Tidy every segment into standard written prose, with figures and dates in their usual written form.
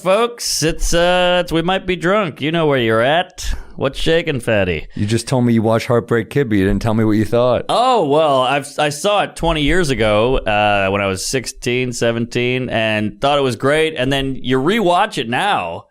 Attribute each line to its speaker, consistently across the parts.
Speaker 1: folks. It's we might be drunk. You know where you're at. What's shaking, fatty?
Speaker 2: You just told me you watched Heartbreak Kid, but you didn't tell me what you thought.
Speaker 1: Oh, well, I saw it 20 years ago when I was 16, 17, and thought it was great. And then you rewatch it now.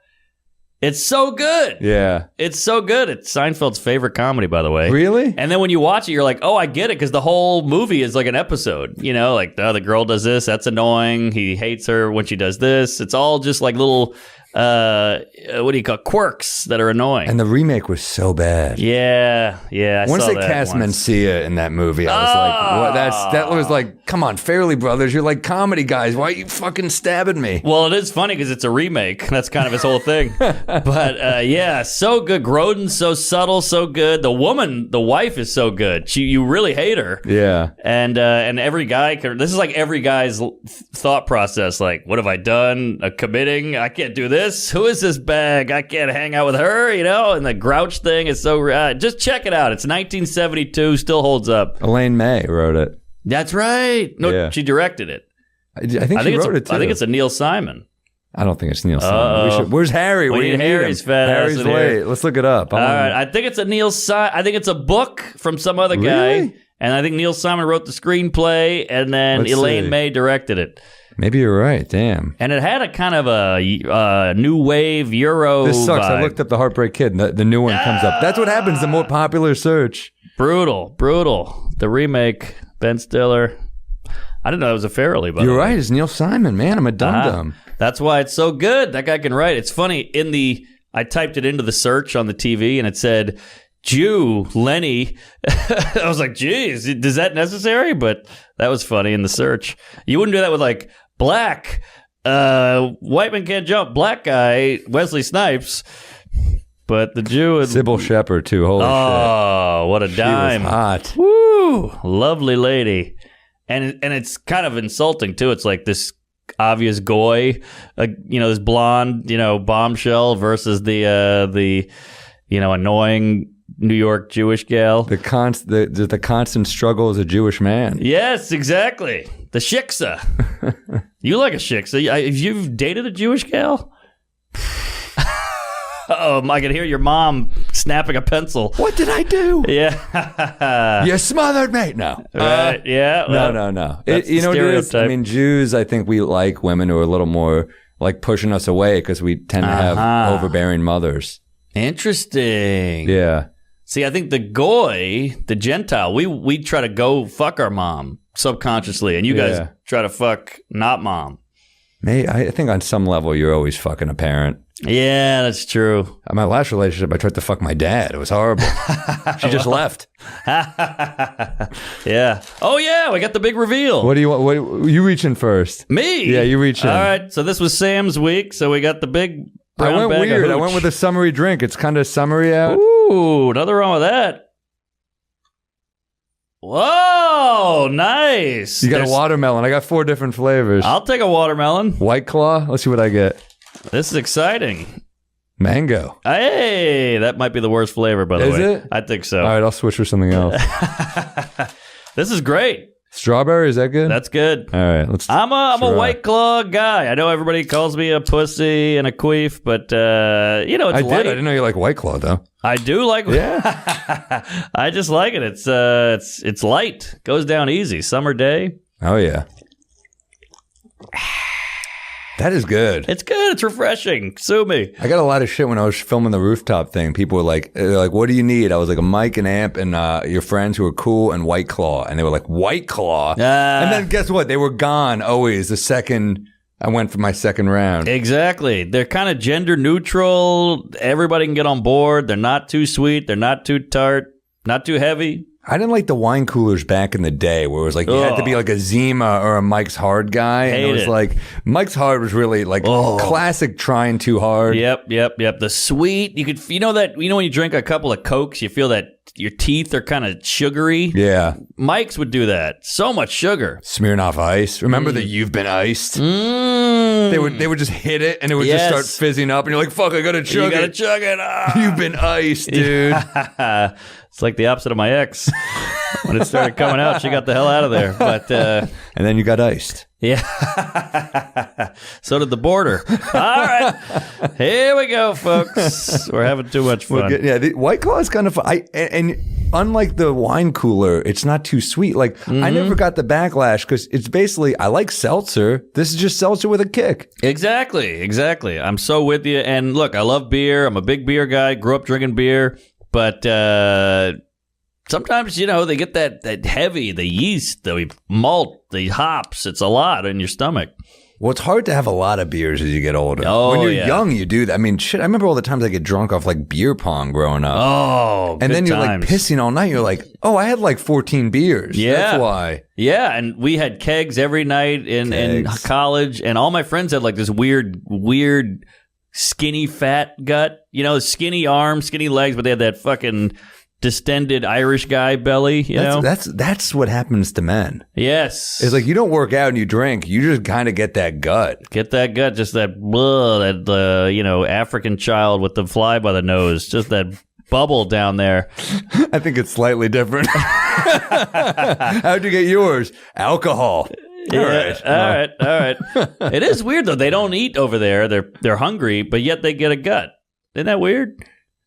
Speaker 1: It's so good.
Speaker 2: Yeah.
Speaker 1: It's so good. It's Seinfeld's favorite comedy, by the way.
Speaker 2: Really?
Speaker 1: And then when you watch it, you're like, oh, I get it, because the whole movie is like an episode. You know, like, oh, the girl does this. That's annoying. He hates her when she does this. It's all just like little, what do you call it? Quirks that are annoying.
Speaker 2: And the remake was so bad.
Speaker 1: Yeah. I
Speaker 2: Once
Speaker 1: saw
Speaker 2: they
Speaker 1: that
Speaker 2: cast
Speaker 1: once.
Speaker 2: Mencia in that movie, I was like, what? That was like, come on, Fairley Brothers, you're like comedy guys. Why are you fucking stabbing me?
Speaker 1: Well, it is funny because it's a remake. That's kind of his whole thing. But yeah, so good. Grodin's so subtle, so good. The wife is so good. You really hate her.
Speaker 2: Yeah.
Speaker 1: And every guy, this is like every guy's thought process. Like, what have I done? Committing? I can't do this. Who is this bag? I can't hang out with her, you know? And the grouch thing is so... just check it out. It's 1972, still holds up.
Speaker 2: Elaine May wrote it.
Speaker 1: That's right. No,
Speaker 2: Yeah.
Speaker 1: She directed it.
Speaker 2: I think she wrote it too.
Speaker 1: I think it's a Neil Simon.
Speaker 2: I don't think it's Neil Simon. Where's Harry?
Speaker 1: We need Harry's fat ass
Speaker 2: Harry's
Speaker 1: in
Speaker 2: late.
Speaker 1: here.
Speaker 2: Let's look it up.
Speaker 1: All right. I think it's a Neil Simon. I think it's a book from some other guy.
Speaker 2: Really?
Speaker 1: And I think Neil Simon wrote the screenplay, and then
Speaker 2: Let's
Speaker 1: Elaine
Speaker 2: see.
Speaker 1: May directed it.
Speaker 2: Maybe you're right. Damn.
Speaker 1: And it had a kind of a new wave Euro
Speaker 2: This sucks.
Speaker 1: vibe.
Speaker 2: I looked up the Heartbreak Kid. And the new one comes up. That's what happens. The more popular search.
Speaker 1: Brutal. The remake, Ben Stiller. I didn't know it was a Farrelly, by the
Speaker 2: You're
Speaker 1: way.
Speaker 2: right. It's Neil Simon, man. I'm a dum-dum.
Speaker 1: That's why it's so good. That guy can write. It's funny. I typed it into the search on the TV, and it said, Jew, Lenny. I was like, geez, is that necessary? But that was funny in the search. You wouldn't do that with, like, black, white man can't jump, black guy, Wesley Snipes. But the Jew...
Speaker 2: Sybil Shepherd, too. Holy shit.
Speaker 1: Oh, what a dime.
Speaker 2: She was hot.
Speaker 1: Woo! Lovely lady. And it's kind of insulting, too. It's like this obvious goy, this blonde, bombshell versus the annoying New York Jewish gal.
Speaker 2: The constant struggle as a Jewish man.
Speaker 1: Yes, exactly. The shiksa. You like a shiksa. You've dated a Jewish gal? Oh, I can hear your mom snapping a pencil.
Speaker 2: What did I do?
Speaker 1: Yeah.
Speaker 2: You smothered me. No.
Speaker 1: Right, yeah. Well,
Speaker 2: No.
Speaker 1: That's
Speaker 2: You know what it is?
Speaker 1: stereotype.
Speaker 2: I mean, Jews, I think we like women who are a little more like pushing us away because we tend to have overbearing mothers.
Speaker 1: Interesting.
Speaker 2: Yeah.
Speaker 1: See, I think the goy, the Gentile, we try to go fuck our mom subconsciously, and you guys try to fuck not mom.
Speaker 2: I think on some level you're always fucking a parent.
Speaker 1: Yeah, that's true.
Speaker 2: My last relationship, I tried to fuck my dad. It was horrible. She just left.
Speaker 1: Yeah. Oh, yeah, we got the big reveal.
Speaker 2: What do you want? What, you reach in first.
Speaker 1: Me?
Speaker 2: Yeah, you reach in.
Speaker 1: All right, so this was Sam's week, so we got the big brown
Speaker 2: I went
Speaker 1: bag
Speaker 2: weird.
Speaker 1: of
Speaker 2: I
Speaker 1: hooch.
Speaker 2: went with a summery drink. It's kind of summery out.
Speaker 1: Ooh, nothing wrong with that. Whoa, nice.
Speaker 2: You got a watermelon. I got 4 different flavors.
Speaker 1: I'll take a watermelon.
Speaker 2: White Claw. Let's see what I get.
Speaker 1: This is exciting.
Speaker 2: Mango.
Speaker 1: Hey, that might be the worst flavor, by the way.
Speaker 2: Is it?
Speaker 1: I think so.
Speaker 2: All right, I'll switch for something else.
Speaker 1: This is great.
Speaker 2: Strawberry, is that good?
Speaker 1: That's good.
Speaker 2: All right, let's.
Speaker 1: I'm a White Claw guy. I know everybody calls me a pussy and a queef, but it's
Speaker 2: I
Speaker 1: light.
Speaker 2: did. I didn't know you like White Claw though.
Speaker 1: I do like.
Speaker 2: Yeah.
Speaker 1: I just like it. It's light. Goes down easy. Summer day.
Speaker 2: Oh yeah. That is good.
Speaker 1: It's good. It's refreshing. Sue me.
Speaker 2: I got a lot of shit when I was filming the rooftop thing. People were like, what do you need? I was like, a mic, an amp, and your friends who are cool, and White Claw. And they were like, White Claw? And then guess what? They were gone always the second I went for my second round.
Speaker 1: Exactly. They're kind of gender neutral. Everybody can get on board. They're not too sweet. They're not too tart. Not too heavy.
Speaker 2: I didn't like the wine coolers back in the day where it was like you had to be like a Zima or a Mike's Hard guy. And it was like Mike's Hard was really like classic trying too hard.
Speaker 1: Yep. The sweet, you know when you drink a couple of Cokes, you feel that your teeth are kind of sugary.
Speaker 2: Yeah.
Speaker 1: Mike's would do that. So much sugar.
Speaker 2: Smirnoff Ice. Remember that You've Been Iced? They would just hit it and it would just start fizzing up and you're like, fuck, I gotta chug it.
Speaker 1: You gotta chug it.
Speaker 2: You've been iced, dude.
Speaker 1: It's like the opposite of my ex. When it started coming out, she got the hell out of there. But
Speaker 2: and then you got iced.
Speaker 1: Yeah. So did the border. All right. Here we go, folks. We're having too much fun.
Speaker 2: Yeah, the White Claw is kind of fun. And unlike the wine cooler, it's not too sweet. Like, I never got the backlash because it's basically, I like seltzer. This is just seltzer with a kick.
Speaker 1: Exactly. I'm so with you. And look, I love beer. I'm a big beer guy. Grew up drinking beer. But sometimes, they get that heavy, the yeast, the malt, the hops. It's a lot in your stomach.
Speaker 2: Well, it's hard to have a lot of beers as you get older.
Speaker 1: Oh,
Speaker 2: when you're young, you do that. I mean, shit, I remember all the times I get drunk off like beer pong growing up.
Speaker 1: Oh,
Speaker 2: and then you're
Speaker 1: times.
Speaker 2: like pissing all night. You're like, oh, I had like 14 beers.
Speaker 1: Yeah.
Speaker 2: That's why.
Speaker 1: Yeah, and we had kegs every night in college, and all my friends had like this weird skinny fat gut. Skinny arms, skinny legs, but they had that fucking distended Irish guy belly,
Speaker 2: That's what happens to men.
Speaker 1: Yes.
Speaker 2: It's like you don't work out and you drink. You just kind of get that gut.
Speaker 1: Just that African child with the fly by the nose. Just that bubble down there.
Speaker 2: I think it's slightly different. How'd you get yours? Alcohol.
Speaker 1: Yeah, all right. It is weird though. They don't eat over there. They're hungry, but yet they get a gut. Isn't that weird?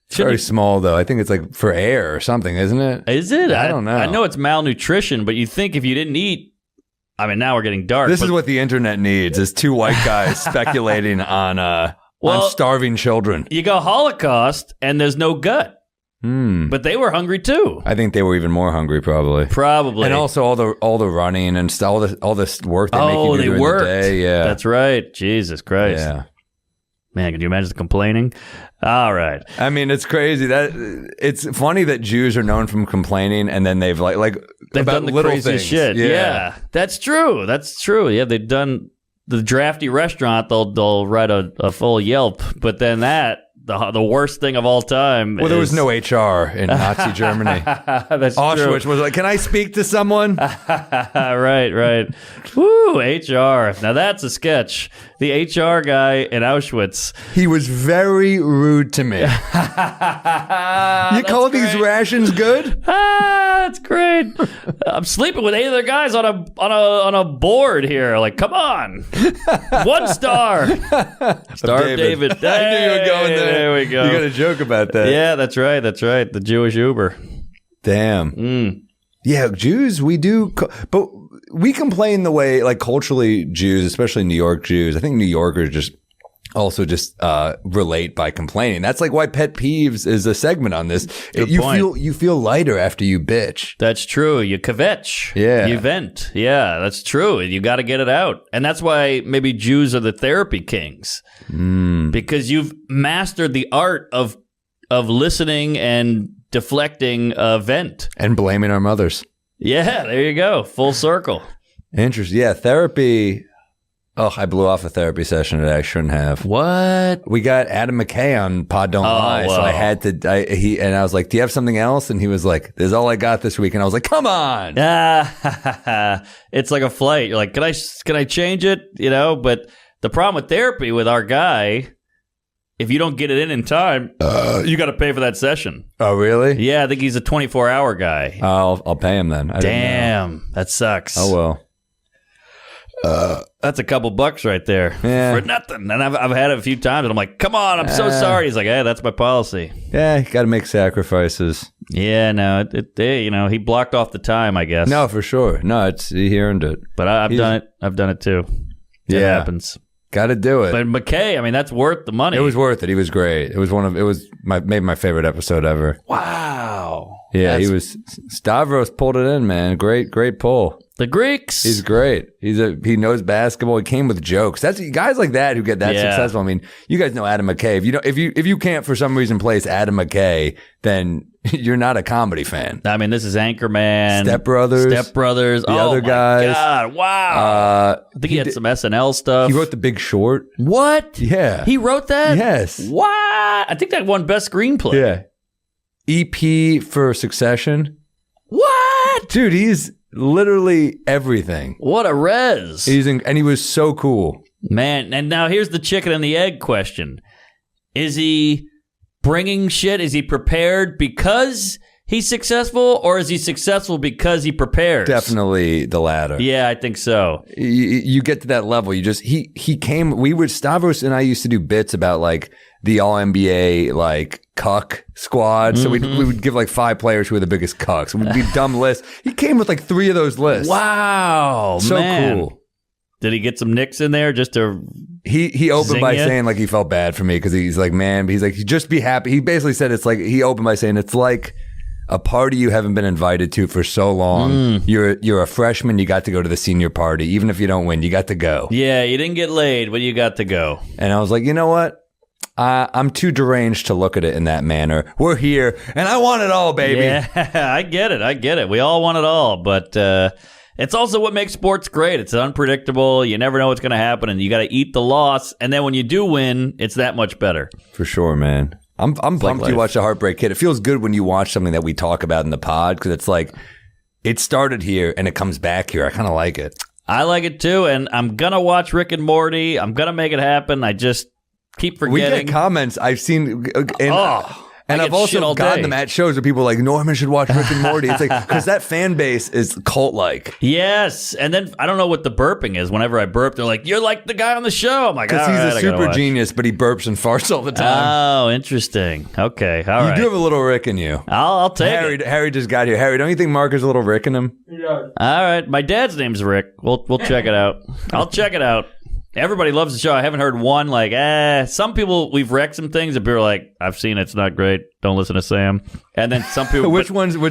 Speaker 2: It's very small, though. I think it's like for air or something, isn't it?
Speaker 1: Is it?
Speaker 2: I don't know.
Speaker 1: I know it's malnutrition, but you think if you didn't eat, I mean, now we're getting dark.
Speaker 2: This is what the internet needs: is two white guys speculating on starving children.
Speaker 1: You go Holocaust, and there's no gut. But they were hungry too.
Speaker 2: I think they were even more hungry, probably.
Speaker 1: And
Speaker 2: also all the running and all this work they make you do during the day. Yeah,
Speaker 1: that's right. Jesus Christ.
Speaker 2: Yeah.
Speaker 1: Man, can you imagine the complaining? All right.
Speaker 2: I mean, it's crazy that it's funny that Jews are known from complaining, and then they've they've
Speaker 1: done the
Speaker 2: little
Speaker 1: crazy
Speaker 2: things.
Speaker 1: shit. Yeah, that's true. Yeah, they've done the drafty restaurant. They'll write a full Yelp, but then the worst thing of all time.
Speaker 2: Well, there was no HR in Nazi Germany.
Speaker 1: That's
Speaker 2: Auschwitz
Speaker 1: true.
Speaker 2: was like, can I speak to someone?
Speaker 1: Right. Woo, HR. Now that's a sketch. The HR guy in Auschwitz.
Speaker 2: He was very rude to me. You call these rations good?
Speaker 1: That's great. I'm sleeping with 8 other guys on a board here. Like, come on. 1 star. Star of David.
Speaker 2: I knew you were going there.
Speaker 1: There we go.
Speaker 2: You got a joke about that.
Speaker 1: Yeah, that's right. The Jewish Uber.
Speaker 2: Damn. Yeah, Jews, we do, but we complain the way, like culturally Jews, especially New York Jews. I think New Yorkers just relate by complaining. That's like why Pet Peeves is a segment on this. You feel lighter after you bitch.
Speaker 1: That's true. You kvetch.
Speaker 2: Yeah.
Speaker 1: You vent. Yeah, that's true. You got to get it out. And that's why maybe Jews are the therapy kings. Because you've mastered the art of listening and deflecting a vent.
Speaker 2: And blaming our mothers.
Speaker 1: Yeah, there you go. Full circle.
Speaker 2: Interesting. Yeah, therapy. Oh, I blew off a therapy session that I shouldn't have.
Speaker 1: What?
Speaker 2: We got Adam McKay on Pod Don't Lie, so I had to. I was like, "Do you have something else?" And he was like, "This is all I got this week." And I was like, "Come on!"
Speaker 1: It's like a flight. You're like, "Can I change it?" But the problem with therapy with our guy, if you don't get it in time, you got to pay for that session.
Speaker 2: Oh, really?
Speaker 1: Yeah, I think he's a 24-hour guy.
Speaker 2: I'll pay him then.
Speaker 1: Damn, that sucks.
Speaker 2: Oh well.
Speaker 1: That's a couple bucks right there for nothing. And I've had it a few times, and I'm like, "Come on, I'm so sorry." He's like, "Hey, that's my policy."
Speaker 2: Yeah, you got to make sacrifices.
Speaker 1: Yeah, no, he blocked off the time, I guess.
Speaker 2: No, for sure. No, he earned it.
Speaker 1: But I've done it. I've done it too. It happens.
Speaker 2: Got to do it.
Speaker 1: But McKay, I mean, that's worth the money.
Speaker 2: It was worth it. He was great. It was maybe my favorite episode ever.
Speaker 1: Wow.
Speaker 2: Yeah, he was. Stavros pulled it in, man. Great pull.
Speaker 1: The Greeks.
Speaker 2: He's great. He knows basketball. He came with jokes. That's guys like that who get that successful. I mean, you guys know Adam McKay. If you can't for some reason place Adam McKay, then you're not a comedy fan.
Speaker 1: I mean, this is Anchorman,
Speaker 2: Step Brothers,
Speaker 1: the
Speaker 2: other guys.
Speaker 1: God, wow. I think he had some SNL stuff.
Speaker 2: He wrote The Big Short.
Speaker 1: What?
Speaker 2: Yeah.
Speaker 1: He wrote that?
Speaker 2: Yes.
Speaker 1: What? I think that won Best Screenplay.
Speaker 2: Yeah. EP for Succession.
Speaker 1: What?
Speaker 2: Dude, he's literally everything.
Speaker 1: What a res.
Speaker 2: And he was so cool.
Speaker 1: Man, and now here's the chicken and the egg question. Is he bringing shit? Is he prepared because he's successful, or is he successful because he prepares?
Speaker 2: Definitely the latter.
Speaker 1: Yeah, I think so.
Speaker 2: You get to that level. He came. Stavros and I used to do bits about like the All NBA like cuck squad. So we would give like 5 players who were the biggest cucks. It would be dumb lists. He came with like 3 of those lists.
Speaker 1: Wow,
Speaker 2: so
Speaker 1: man.
Speaker 2: cool.
Speaker 1: Did he get some nicks in there just to?
Speaker 2: He opened by saying like he felt bad for me because he's like, man, he's like, just be happy. He basically said it's like, he opened by saying it's like a party you haven't been invited to for so long. You're a freshman, you got to go to the senior party. Even if you don't win, you got to go.
Speaker 1: Yeah, you didn't get laid, but you got to go.
Speaker 2: And I was like, you know what? I'm too deranged to look at it in that manner. We're here, and I want it all, baby.
Speaker 1: Yeah, I get it. We all want it all, but it's also what makes sports great. It's unpredictable. You never know what's going to happen, and you got to eat the loss. And then when you do win, it's that much better.
Speaker 2: For sure, man. I'm pumped you watched The Heartbreak Kid. It feels good when you watch something that we talk about in the pod because it's like it started here and it comes back here. I kind of like it.
Speaker 1: I like it too, and I'm going to watch Rick and Morty. I'm going to make it happen. I just keep forgetting.
Speaker 2: We get comments I've seen. And I've also gotten them at shows where people are like, Norman should watch Rick and Morty. It's like, because that fan base is cult-like.
Speaker 1: Yes. And then I don't know what the burping is. Whenever I burp, they're like, you're like the guy on the show. I'm like,
Speaker 2: because he's a super genius, but he burps and farts all the time.
Speaker 1: Oh, interesting. Okay. All right.
Speaker 2: You do have a little Rick in you.
Speaker 1: I'll take it.
Speaker 2: Harry just got here. Harry, don't you think Mark has a little Rick in him?
Speaker 1: Yeah. All right. My dad's name's Rick. We'll check it out. I'll check it out. Everybody loves the show. I haven't heard one like, some people, we've wrecked some things and people are like, I've seen it, it's not great. Don't listen to Sam. And then some people.
Speaker 2: Which ones that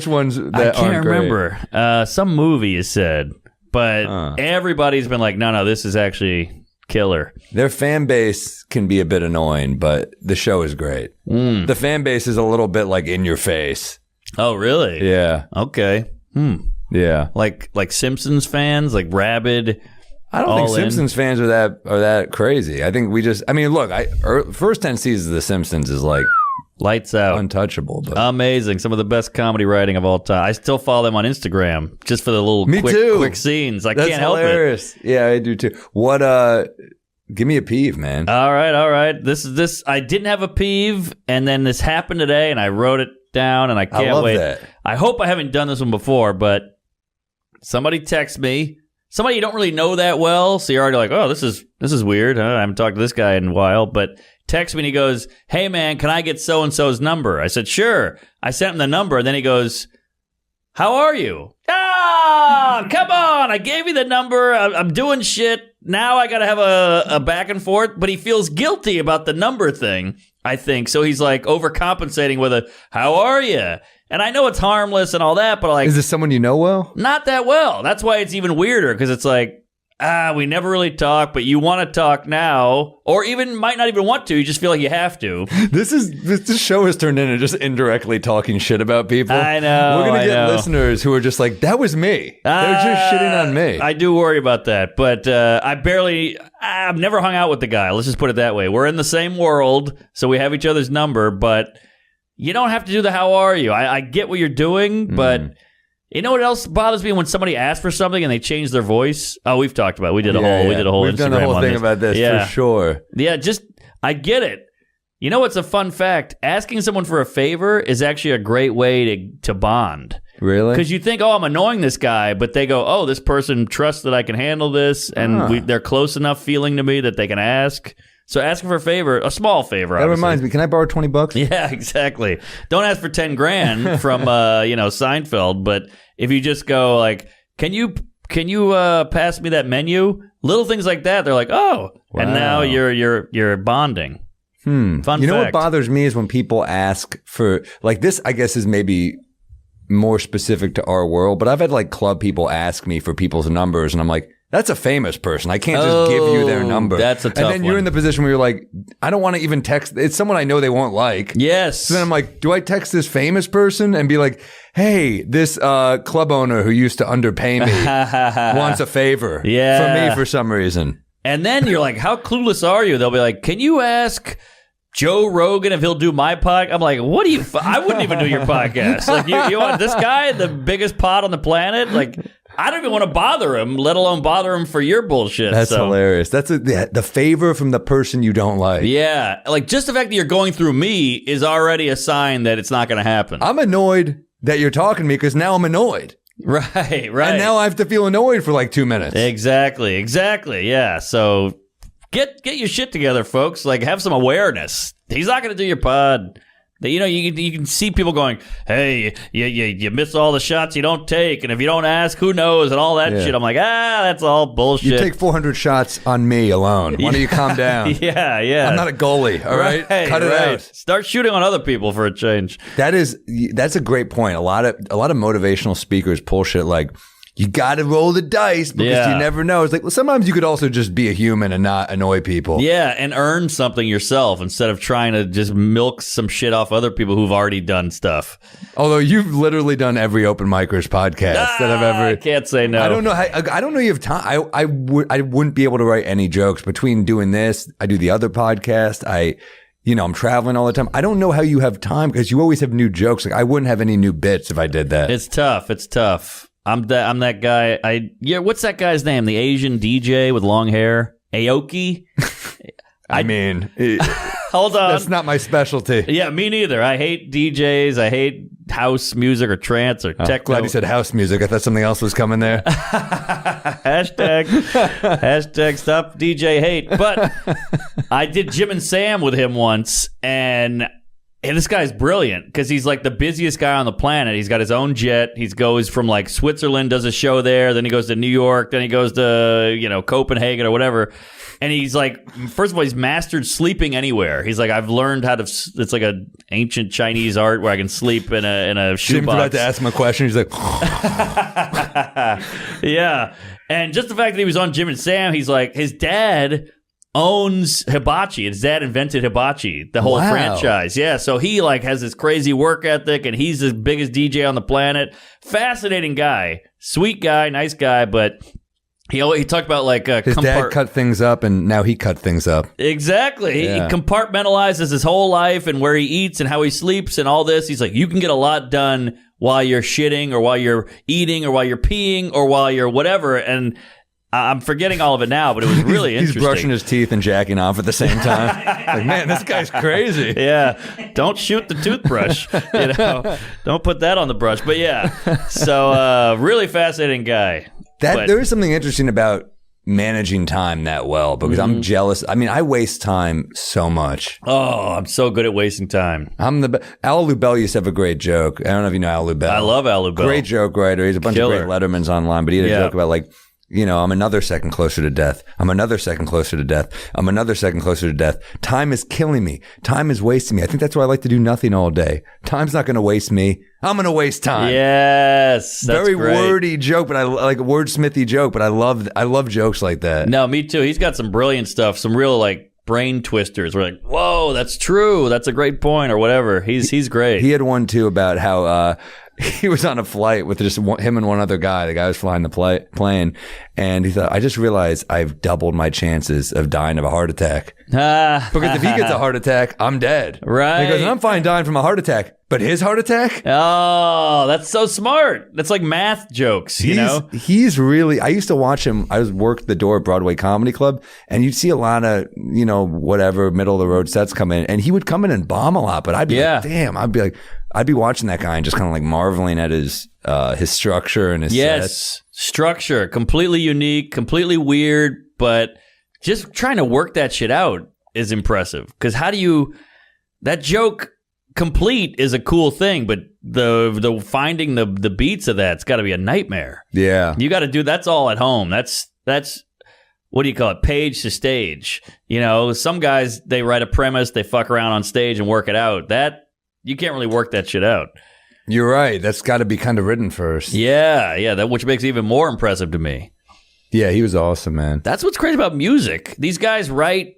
Speaker 1: I can't remember.
Speaker 2: Great?
Speaker 1: Some movie is said, but everybody's been like, no, this is actually killer.
Speaker 2: Their fan base can be a bit annoying, but the show is great. The fan base is a little bit like in your face.
Speaker 1: Oh, really?
Speaker 2: Yeah.
Speaker 1: Okay.
Speaker 2: Yeah.
Speaker 1: Like Simpsons fans, like rabid.
Speaker 2: I don't think Simpsons fans are that crazy. I think look, first 10 seasons of The Simpsons is like
Speaker 1: lights out,
Speaker 2: untouchable, but
Speaker 1: amazing. Some of the best comedy writing of all time. I still follow them on Instagram just for the little quick scenes. That's can't
Speaker 2: hilarious. Help it. Yeah, I do too. What? Give me a peeve, man.
Speaker 1: All right. This. I didn't have a peeve, and then this happened today, and I wrote it down, and I can't wait.
Speaker 2: That.
Speaker 1: I hope I haven't done this one before, but somebody texts me. Somebody you don't really know that well, so you're already like, oh, this is weird. I haven't talked to this guy in a while, but texts me and he goes, hey, man, can I get so-and-so's number? I said, sure. I sent him the number, and then he goes, how are you? Come on. I gave you the number. I'm doing shit. Now I got to have a back and forth, but he feels guilty about the number thing, I think. So he's like overcompensating with a, how are you? And I know it's harmless and all that, but like...
Speaker 2: Is this someone you know well?
Speaker 1: Not that well. That's why it's even weirder, because it's like, we never really talk, but you want to talk now, or even might not even want to. You just feel like you have to.
Speaker 2: This show has turned into just indirectly talking shit about people.
Speaker 1: I know.
Speaker 2: We're going to get listeners who are just like, that was me. They're just shitting on me.
Speaker 1: I do worry about that, but I've never hung out with the guy. Let's just put it that way. We're in the same world, so we have each other's number, but... You don't have to do the how are you. I get what you're doing, but you know what else bothers me when somebody asks for something and they change their voice? Oh, we've talked about it. We did a whole
Speaker 2: We've
Speaker 1: Instagram
Speaker 2: done a whole thing about this for sure.
Speaker 1: Yeah, I get it. You know what's a fun fact? Asking someone for a favor is actually a great way to bond.
Speaker 2: Really?
Speaker 1: Because you think, I'm annoying this guy, but they go, this person trusts that I can handle this, and they're close enough feeling to me that they can ask. So asking for a favor, a small favor.
Speaker 2: That reminds me. Can I borrow $20?
Speaker 1: Yeah, exactly. Don't ask for $10,000 from Seinfeld, but if you just go like, can you pass me that menu? Little things like that. They're like, oh, wow. And now you're bonding. Fun fact.
Speaker 2: You know what bothers me is when people ask for like this. I guess is maybe more specific to our world, but I've had like club people ask me for people's numbers, and I'm like. That's a famous person. I can't just give you their number.
Speaker 1: That's a tough one.
Speaker 2: And then you're in the position where you're like, I don't want to even text. It's someone I know they won't like.
Speaker 1: Yes.
Speaker 2: So then I'm like, do I text this famous person and be like, hey, this club owner who used to underpay me wants a favor from me for some reason.
Speaker 1: And then you're like, how clueless are you? They'll be like, can you ask Joe Rogan if he'll do my podcast? I'm like, what do you... I wouldn't even do your podcast. Like, you want this guy, the biggest pot on the planet? Like... I don't even want to bother him, let alone bother him for your bullshit.
Speaker 2: That's hilarious. That's the favor from the person you don't like.
Speaker 1: Yeah. Like, just the fact that you're going through me is already a sign that it's not going to happen.
Speaker 2: I'm annoyed that you're talking to me because now I'm annoyed.
Speaker 1: Right.
Speaker 2: And now I have to feel annoyed for like 2 minutes.
Speaker 1: Exactly. Yeah. So get your shit together, folks. Like, have some awareness. He's not going to do your pod. You know, you can see people going, hey, you miss all the shots you don't take, and if you don't ask, who knows, and all that shit. I'm like, that's all bullshit.
Speaker 2: You take 400 shots on me alone. Why don't you calm down?
Speaker 1: Yeah.
Speaker 2: I'm not a goalie, all right? Cut it out.
Speaker 1: Start shooting on other people for a change.
Speaker 2: That's a great point. A lot of motivational speakers pull shit like, you got to roll the dice because you never know. It's like, well, sometimes you could also just be a human and not annoy people.
Speaker 1: Yeah, and earn something yourself instead of trying to just milk some shit off other people who've already done stuff.
Speaker 2: Although you've literally done every open micers podcast that I've ever.
Speaker 1: I can't say no.
Speaker 2: I don't know. I don't know you have time. I wouldn't be able to write any jokes between doing this. I do the other podcast. I'm traveling all the time. I don't know how you have time because you always have new jokes. Like, I wouldn't have any new bits if I did that.
Speaker 1: It's tough. I'm that guy. What's that guy's name? The Asian DJ with long hair, Aoki.
Speaker 2: I mean,
Speaker 1: hold on.
Speaker 2: That's not my specialty.
Speaker 1: Yeah, me neither. I hate DJs. I hate house music or trance or techno.
Speaker 2: Glad you said house music. I thought something else was coming there.
Speaker 1: Hashtag stop DJ hate. But I did Jim and Sam with him once, and this guy's brilliant because he's like the busiest guy on the planet. He's got his own jet. He goes from like Switzerland, does a show there. Then he goes to New York. Then he goes to, Copenhagen or whatever. And he's like, first of all, he's mastered sleeping anywhere. He's like, I've learned how to, it's like an ancient Chinese art where I can sleep in a shoebox.
Speaker 2: Jim's about to ask him a question. He's like,
Speaker 1: yeah. And just the fact that he was on Jim and Sam, he's like, his dad owns hibachi. His dad invented hibachi, the whole franchise. Yeah, so he like has this crazy work ethic, and he's the biggest DJ on the planet. Fascinating guy, sweet guy, nice guy, but he talked about like
Speaker 2: his dad cut things up, and now he cut things up.
Speaker 1: Exactly.
Speaker 2: Yeah.
Speaker 1: He compartmentalizes his whole life and where he eats and how he sleeps and all this. He's like, you can get a lot done while you're shitting or while you're eating or while you're peeing or while you're whatever. And I'm forgetting all of it now, but it was really interesting.
Speaker 2: He's brushing his teeth and jacking off at the same time. Like, man, this guy's crazy.
Speaker 1: Yeah. Don't shoot the toothbrush. Don't put that on the brush. But yeah. So really fascinating guy.
Speaker 2: There is something interesting about managing time that well because I'm jealous. I mean, I waste time so much.
Speaker 1: Oh, I'm so good at wasting time.
Speaker 2: Al Lubell used to have a great joke. I don't know if you know Al Lubell.
Speaker 1: I love Al Lubell.
Speaker 2: Great joke writer. He's a bunch of great Lettermans online, but he had a joke about like, I'm another second closer to death. I'm another second closer to death. I'm another second closer to death. Time is killing me. Time is wasting me. I think that's why I like to do nothing all day. Time's not going to waste me. I'm going to waste time.
Speaker 1: Yes. That's
Speaker 2: very
Speaker 1: great.
Speaker 2: wordy joke, but I like a wordsmithy joke, but I love jokes like that.
Speaker 1: No, me too. He's got some brilliant stuff, some real like brain twisters. We're like, whoa, that's true. That's a great point or whatever. He's great.
Speaker 2: He had one too about how he was on a flight with just him and one other guy. The guy was flying the plane, and he thought, I just realized I've doubled my chances of dying of a heart attack. Because if he gets a heart attack, I'm dead.
Speaker 1: Right.
Speaker 2: He goes, and I'm fine dying from a heart attack. But his heart attack?
Speaker 1: Oh, that's so smart. That's like math jokes,
Speaker 2: He's really, I used to watch him. I worked the door at Broadway Comedy Club, and you'd see a lot of, whatever middle of the road sets come in, and he would come in and bomb a lot, but I'd be like, damn, I'd be watching that guy and just kind of like marveling at his structure and his sets.
Speaker 1: Structure, completely unique, completely weird, but just trying to work that shit out is impressive. Because that joke complete is a cool thing, but the finding the beats of that's got to be a nightmare.
Speaker 2: Yeah,
Speaker 1: you got to that's all at home. That's what do you call it? Page to stage. Some guys, they write a premise, they fuck around on stage and work it out. That you can't really work that shit out.
Speaker 2: You're right. That's got to be kind of written first.
Speaker 1: Yeah, that which makes it even more impressive to me.
Speaker 2: Yeah, he was awesome, man.
Speaker 1: That's what's crazy about music. These guys write,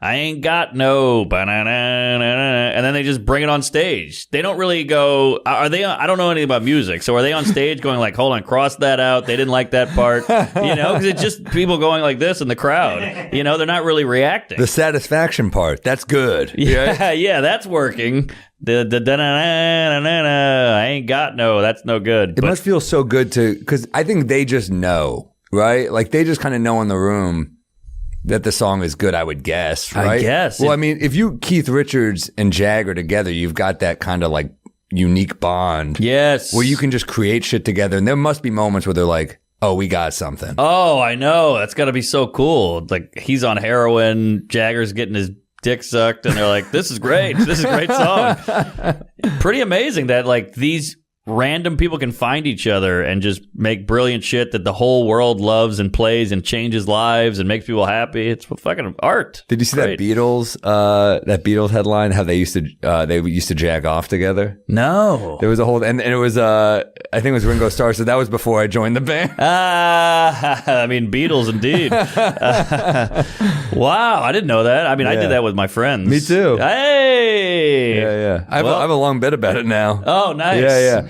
Speaker 1: I ain't got no, and then they just bring it on stage. They don't really go, I don't know anything about music, so are they on stage going like, hold on, cross that out, they didn't like that part, because it's just people going like this in the crowd, they're not really reacting.
Speaker 2: The satisfaction part, that's good.
Speaker 1: Yeah, that's working. The I ain't got no, that's no good.
Speaker 2: It must feel so good because I think they just know, right? Like they just kind of know in the room that the song is good, I would guess, right?
Speaker 1: I guess.
Speaker 2: Well, I mean, if Keith Richards and Jagger together, you've got that kind of like unique bond.
Speaker 1: Yes.
Speaker 2: Where you can just create shit together. And there must be moments where they're like, oh, we got something.
Speaker 1: Oh, I know. That's got to be so cool. Like, he's on heroin, Jagger's getting his dick sucked, and they're like, this is great. This is a great song. Pretty amazing that, like, these random people can find each other and just make brilliant shit that the whole world loves and plays and changes lives and makes people happy. It's fucking art.
Speaker 2: Did you see that Beatles headline? How they used to jack off together?
Speaker 1: No.
Speaker 2: There was a whole and it was I think it was Ringo Starr. So that was before I joined the band.
Speaker 1: I mean, Beatles indeed. Wow, I didn't know that. I mean, I did that with my friends.
Speaker 2: Me too.
Speaker 1: Hey.
Speaker 2: Yeah. I have a long bit about it now.
Speaker 1: Oh, nice.
Speaker 2: Yeah.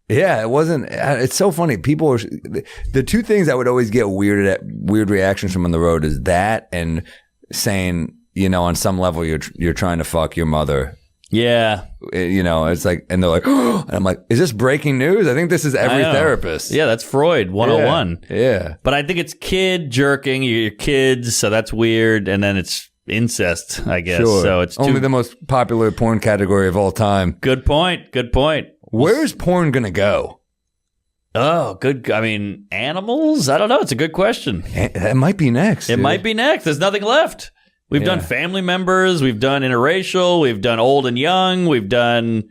Speaker 2: It wasn't. It's so funny. People, the two things I would always get weird reactions from on the road is that and saying, on some level you're trying to fuck your mother.
Speaker 1: Yeah.
Speaker 2: It's like, and they're like, oh, and I'm like, is this breaking news? I think this is every therapist.
Speaker 1: Yeah, that's Freud 101.
Speaker 2: Yeah.
Speaker 1: But I think it's kid jerking, your kids, so that's weird. And then it's incest, I guess.
Speaker 2: Sure.
Speaker 1: So it's
Speaker 2: only the most popular porn category of all time.
Speaker 1: Good point.
Speaker 2: Where's porn gonna go?
Speaker 1: Oh, good. I mean, animals? I don't know. It's a good question.
Speaker 2: It might be next.
Speaker 1: It might be next. There's nothing left. We've done family members. We've done interracial. We've done old and young. We've done...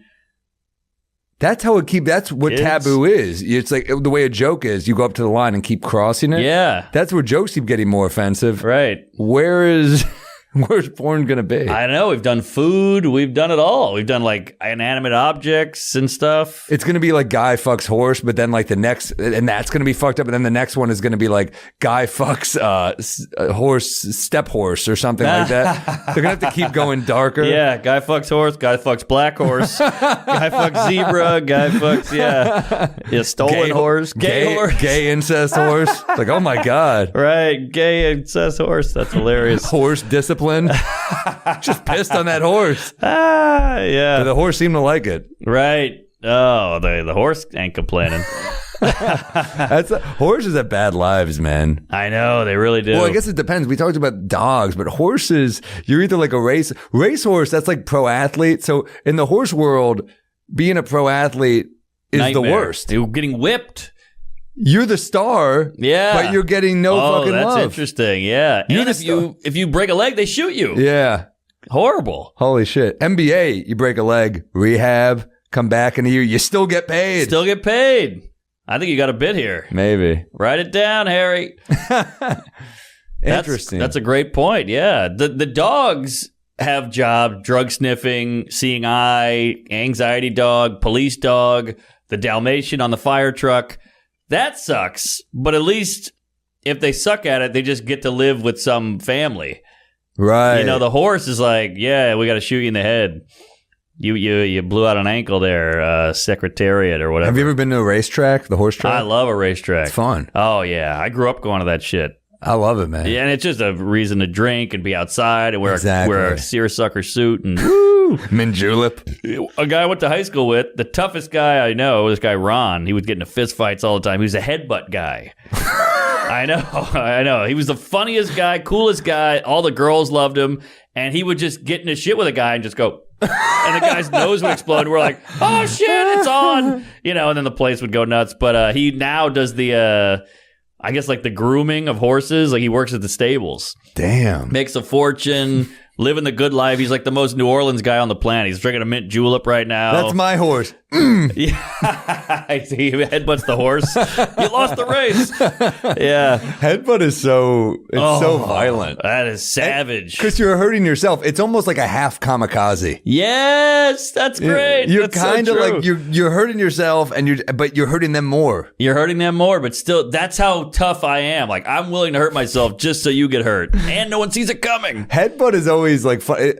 Speaker 2: That's how That's what
Speaker 1: kids.
Speaker 2: Taboo is. It's like the way a joke is. You go up to the line and keep crossing it.
Speaker 1: Yeah.
Speaker 2: That's where jokes keep getting more offensive.
Speaker 1: Right.
Speaker 2: Where's porn gonna be?
Speaker 1: I don't know. We've done food. We've done it all. We've done like inanimate objects and stuff.
Speaker 2: It's gonna be like guy fucks horse, but then like the next, and that's gonna be fucked up. And then the next one is gonna be like guy fucks horse, step horse or something like that. They're gonna have to keep going darker.
Speaker 1: Yeah, guy fucks horse. Guy fucks black horse. Guy fucks zebra. Guy fucks stolen horse. Gay horse.
Speaker 2: Gay incest horse. It's like, oh my god.
Speaker 1: Right, gay incest horse. That's hilarious.
Speaker 2: Horse discipline. Just pissed on that horse.
Speaker 1: Yeah.
Speaker 2: But the horse seemed to like it.
Speaker 1: Right. Oh, the horse ain't complaining.
Speaker 2: Horses have bad lives, man.
Speaker 1: I know, they really do.
Speaker 2: Well, I guess it depends. We talked about dogs, but horses, you're either like a racehorse, that's like pro athlete. So in the horse world, being a pro athlete is
Speaker 1: Nightmare.
Speaker 2: the worst.
Speaker 1: You're getting whipped.
Speaker 2: You're the star, but you're getting no fucking love.
Speaker 1: Oh, that's interesting. Yeah, and if you break a leg, they shoot you.
Speaker 2: Yeah,
Speaker 1: horrible.
Speaker 2: Holy shit. NBA, you break a leg, rehab, come back in a year, you still get paid.
Speaker 1: Still get paid. I think you got a bit here.
Speaker 2: Maybe.
Speaker 1: Write it down, Harry.
Speaker 2: Interesting.
Speaker 1: That's a great point. Yeah, the dogs have jobs: drug sniffing, seeing eye, anxiety dog, police dog, the Dalmatian on the fire truck. That sucks, but at least if they suck at it, they just get to live with some family.
Speaker 2: Right.
Speaker 1: The horse is like, yeah, we got to shoot you in the head. You blew out an ankle there, Secretariat or whatever.
Speaker 2: Have you ever been to a racetrack, the horse track?
Speaker 1: I love a racetrack.
Speaker 2: It's fun.
Speaker 1: Oh, yeah. I grew up going to that shit.
Speaker 2: I love it, man.
Speaker 1: Yeah, and it's just a reason to drink and be outside and wear a seersucker suit and woo.
Speaker 2: Mint julep.
Speaker 1: A guy I went to high school with, the toughest guy I know, this guy Ron, he would get into fist fights all the time. He was a headbutt guy. I know. He was the funniest guy, coolest guy. All the girls loved him. And he would just get into shit with a guy and just go, and the guy's nose would explode. We're like, oh shit, it's on. And then the place would go nuts. But he now does the... I guess like the grooming of horses. Like he works at the stables.
Speaker 2: Damn.
Speaker 1: Makes a fortune, living the good life. He's like the most New Orleans guy on the planet. He's drinking a mint julep right now.
Speaker 2: That's my horse.
Speaker 1: Yeah. He headbutts the horse. You lost the race. Yeah.
Speaker 2: Headbutt is so violent.
Speaker 1: That is savage.
Speaker 2: Because you're hurting yourself. It's almost like a half kamikaze.
Speaker 1: Yes, that's great.
Speaker 2: You're kind of like you're hurting yourself, but you're hurting them more.
Speaker 1: You're hurting them more, but still, that's how tough I am. Like I'm willing to hurt myself just so you get hurt, and no one sees it coming.
Speaker 2: Headbutt is always like fun.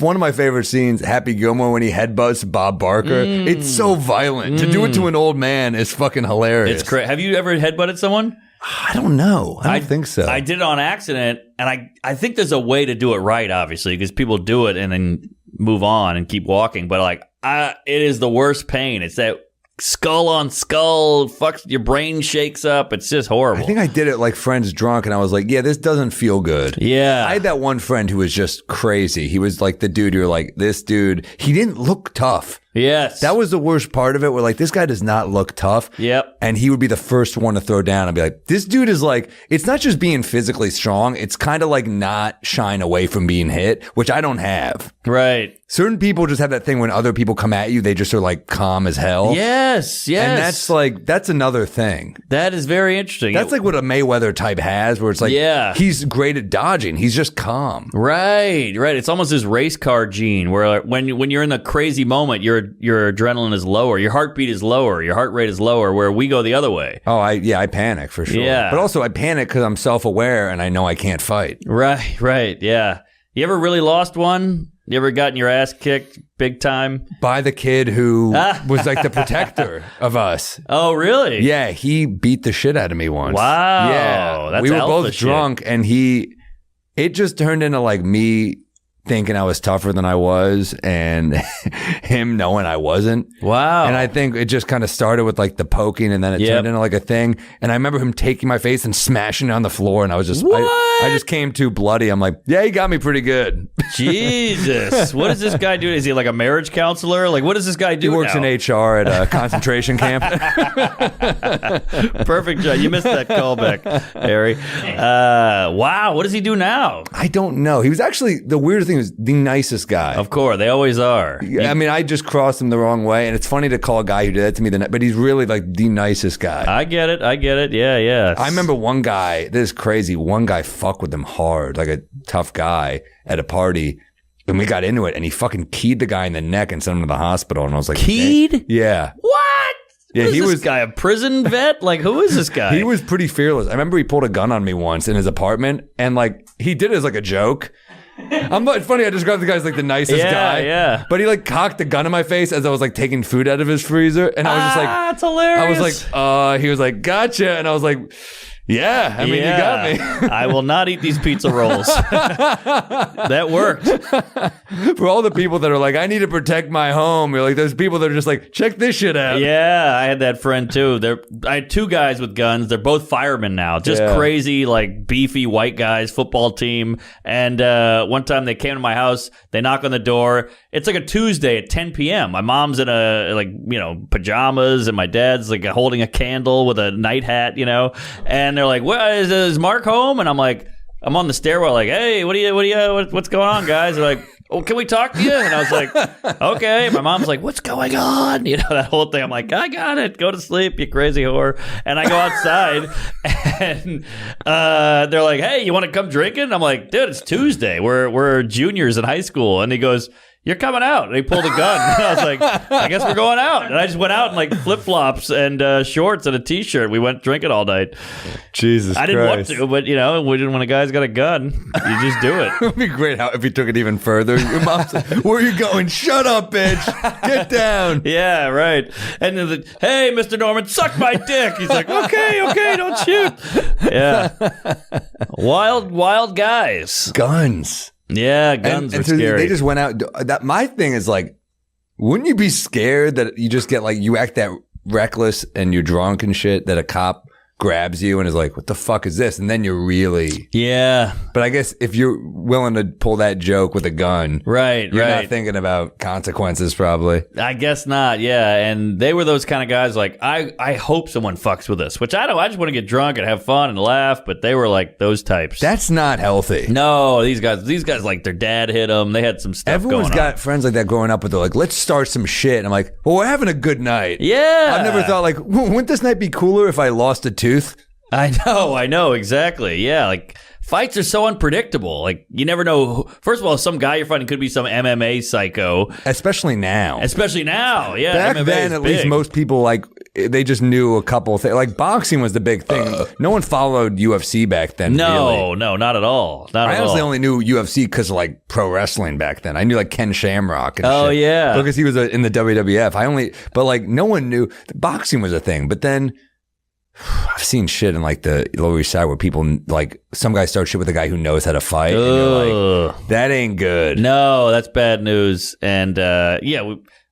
Speaker 2: One of my favorite scenes, Happy Gilmore, when he headbutts Bob Barker. It's so violent. To do it to an old man is fucking hilarious.
Speaker 1: It's crazy. Have you ever headbutted someone?
Speaker 2: I don't know. I don't think so.
Speaker 1: I did it on accident, and I think there's a way to do it right, obviously, because people do it and then move on and keep walking. But it is the worst pain. It's that skull on skull, your brain shakes up. It's just horrible.
Speaker 2: I think I did it like friends drunk, and I was like, yeah, this doesn't feel good.
Speaker 1: Yeah.
Speaker 2: I had that one friend who was just crazy. He was like the dude you're like, this dude, he didn't look tough.
Speaker 1: Yes.
Speaker 2: That was the worst part of it, where like, this guy does not look tough.
Speaker 1: Yep.
Speaker 2: And he would be the first one to throw down and be like, this dude is like, it's not just being physically strong. It's kind of like not shying away from being hit, which I don't have.
Speaker 1: Right.
Speaker 2: Certain people just have that thing when other people come at you, they just are like calm as hell.
Speaker 1: Yes.
Speaker 2: And that's another thing.
Speaker 1: That is very interesting.
Speaker 2: That's like what a Mayweather type has, where it's like, he's great at dodging. He's just calm.
Speaker 1: Right. It's almost this race car gene where when you're in the crazy moment, your adrenaline is lower, your heartbeat is lower, your heart rate is lower, where we go the other way.
Speaker 2: Oh, I panic for sure.
Speaker 1: Yeah.
Speaker 2: But also I panic because I'm self-aware and I know I can't fight.
Speaker 1: Right. Yeah. You ever really lost one? You ever gotten your ass kicked big time?
Speaker 2: By the kid who was like the protector of us.
Speaker 1: Oh, really?
Speaker 2: Yeah, he beat the shit out of me once.
Speaker 1: Wow.
Speaker 2: Yeah.
Speaker 1: That's
Speaker 2: we were both
Speaker 1: shit.
Speaker 2: drunk and it just turned into like me thinking I was tougher than I was and him knowing I wasn't.
Speaker 1: Wow.
Speaker 2: And I think it just kind of started with like the poking and then it turned into like a thing. And I remember him taking my face and smashing it on the floor and I was just, I just came too bloody. I'm like, yeah, he got me pretty good.
Speaker 1: Jesus. What does this guy do? Is he like a marriage counselor? Like, what does this guy do?
Speaker 2: He works in HR at a concentration camp.
Speaker 1: Perfect job. You missed that callback, Harry. Wow. What does he do now?
Speaker 2: I don't know. He was actually, the weirdest thing was the nicest guy.
Speaker 1: Of course. They always are.
Speaker 2: I mean, I just crossed him the wrong way. And it's funny to call a guy who did that to me, but he's really like the nicest guy.
Speaker 1: I get it. Yeah.
Speaker 2: I remember one guy, this is crazy, one guy fucked with him hard, like a tough guy at a party. And we got into it and he fucking keyed the guy in the neck and sent him to the hospital. And I was like,
Speaker 1: keyed?
Speaker 2: Hey. Yeah.
Speaker 1: What?
Speaker 2: Yeah,
Speaker 1: he was this guy, a prison vet? Like, who is this guy?
Speaker 2: He was pretty fearless. I remember he pulled a gun on me once in his apartment and like he did it as like a joke. It's funny, I described the guy as like the nicest guy.
Speaker 1: Yeah.
Speaker 2: But he like cocked the gun in my face as I was like taking food out of his freezer. And I was just like,
Speaker 1: that's hilarious.
Speaker 2: I was like, he was like, gotcha. And I was like, yeah, I mean, you got me.
Speaker 1: I will not eat these pizza rolls. That worked.
Speaker 2: For all the people that are like, I need to protect my home, you're like, there's people that are just like, check this shit out.
Speaker 1: Yeah, I had that friend too. I had two guys with guns. They're both firemen now. Just crazy, like beefy white guys, football team. And one time they came to my house. They knock on the door. It's like a Tuesday at 10 p.m. My mom's in pajamas, and my dad's like holding a candle with a night hat, and they're like, "What is Mark home?" And I'm like, I'm on the stairwell, like, "Hey, what's going on, guys?" They're like, "Oh, can we talk to you?" And I was like, "Okay." My mom's like, "What's going on?" That whole thing. I'm like, "I got it. Go to sleep, you crazy whore." And I go outside, and they're like, "Hey, you want to come drinking?" I'm like, "Dude, it's Tuesday. We're juniors in high school." And he goes, "You're coming out." And he pulled a gun. And I was like, "I guess we're going out." And I just went out in like flip-flops and shorts and a t-shirt. We went drinking all night.
Speaker 2: Jesus Christ.
Speaker 1: I didn't want to, but when a guy's got a gun, you just do it.
Speaker 2: It would be great if he took it even further. Your mom's like, "Where are you going?" "Shut up, bitch. Get down."
Speaker 1: Yeah, right. And then "Hey, Mr. Norman, suck my dick." He's like, okay, don't shoot. Yeah. Wild guys.
Speaker 2: Guns.
Speaker 1: Yeah, guns are scary.
Speaker 2: They just went out. My thing is like, wouldn't you be scared that you just get like, you act that reckless and you're drunk and shit, that a cop grabs you and is like, "What the fuck is this?" And then you're really...
Speaker 1: Yeah.
Speaker 2: But I guess if you're willing to pull that joke with a gun,
Speaker 1: you're
Speaker 2: not thinking about consequences probably.
Speaker 1: I guess not, yeah. And they were those kind of guys like, I hope someone fucks with us, which I don't. I just want to get drunk and have fun and laugh, but they were like those types.
Speaker 2: That's not healthy.
Speaker 1: No, these guys like their dad hit them. They had some stuff
Speaker 2: Everyone's
Speaker 1: going on.
Speaker 2: got friends like that growing up, but they're like, "Let's start some shit." And I'm like, "Well, we're having a good night."
Speaker 1: Yeah.
Speaker 2: I've never thought like, wouldn't this night be cooler if I lost a tooth?
Speaker 1: I know, exactly. Yeah, like fights are so unpredictable. Like you never know. First of all, some guy you're fighting could be some MMA psycho.
Speaker 2: Especially now.
Speaker 1: Yeah.
Speaker 2: Back
Speaker 1: MMA
Speaker 2: then, at least most people like they just knew a couple of things. Like boxing was the big thing. No one followed UFC back then.
Speaker 1: No, not at all.
Speaker 2: I honestly only knew UFC because of like pro wrestling back then. I knew like Ken Shamrock. And
Speaker 1: oh
Speaker 2: shit.
Speaker 1: yeah,
Speaker 2: because he was in the WWF. But like no one knew boxing was a thing. But then I've seen shit in like the Lower East Side where people like some guy starts shit with a guy who knows how to fight. And you're like, that ain't good.
Speaker 1: No, that's bad news. And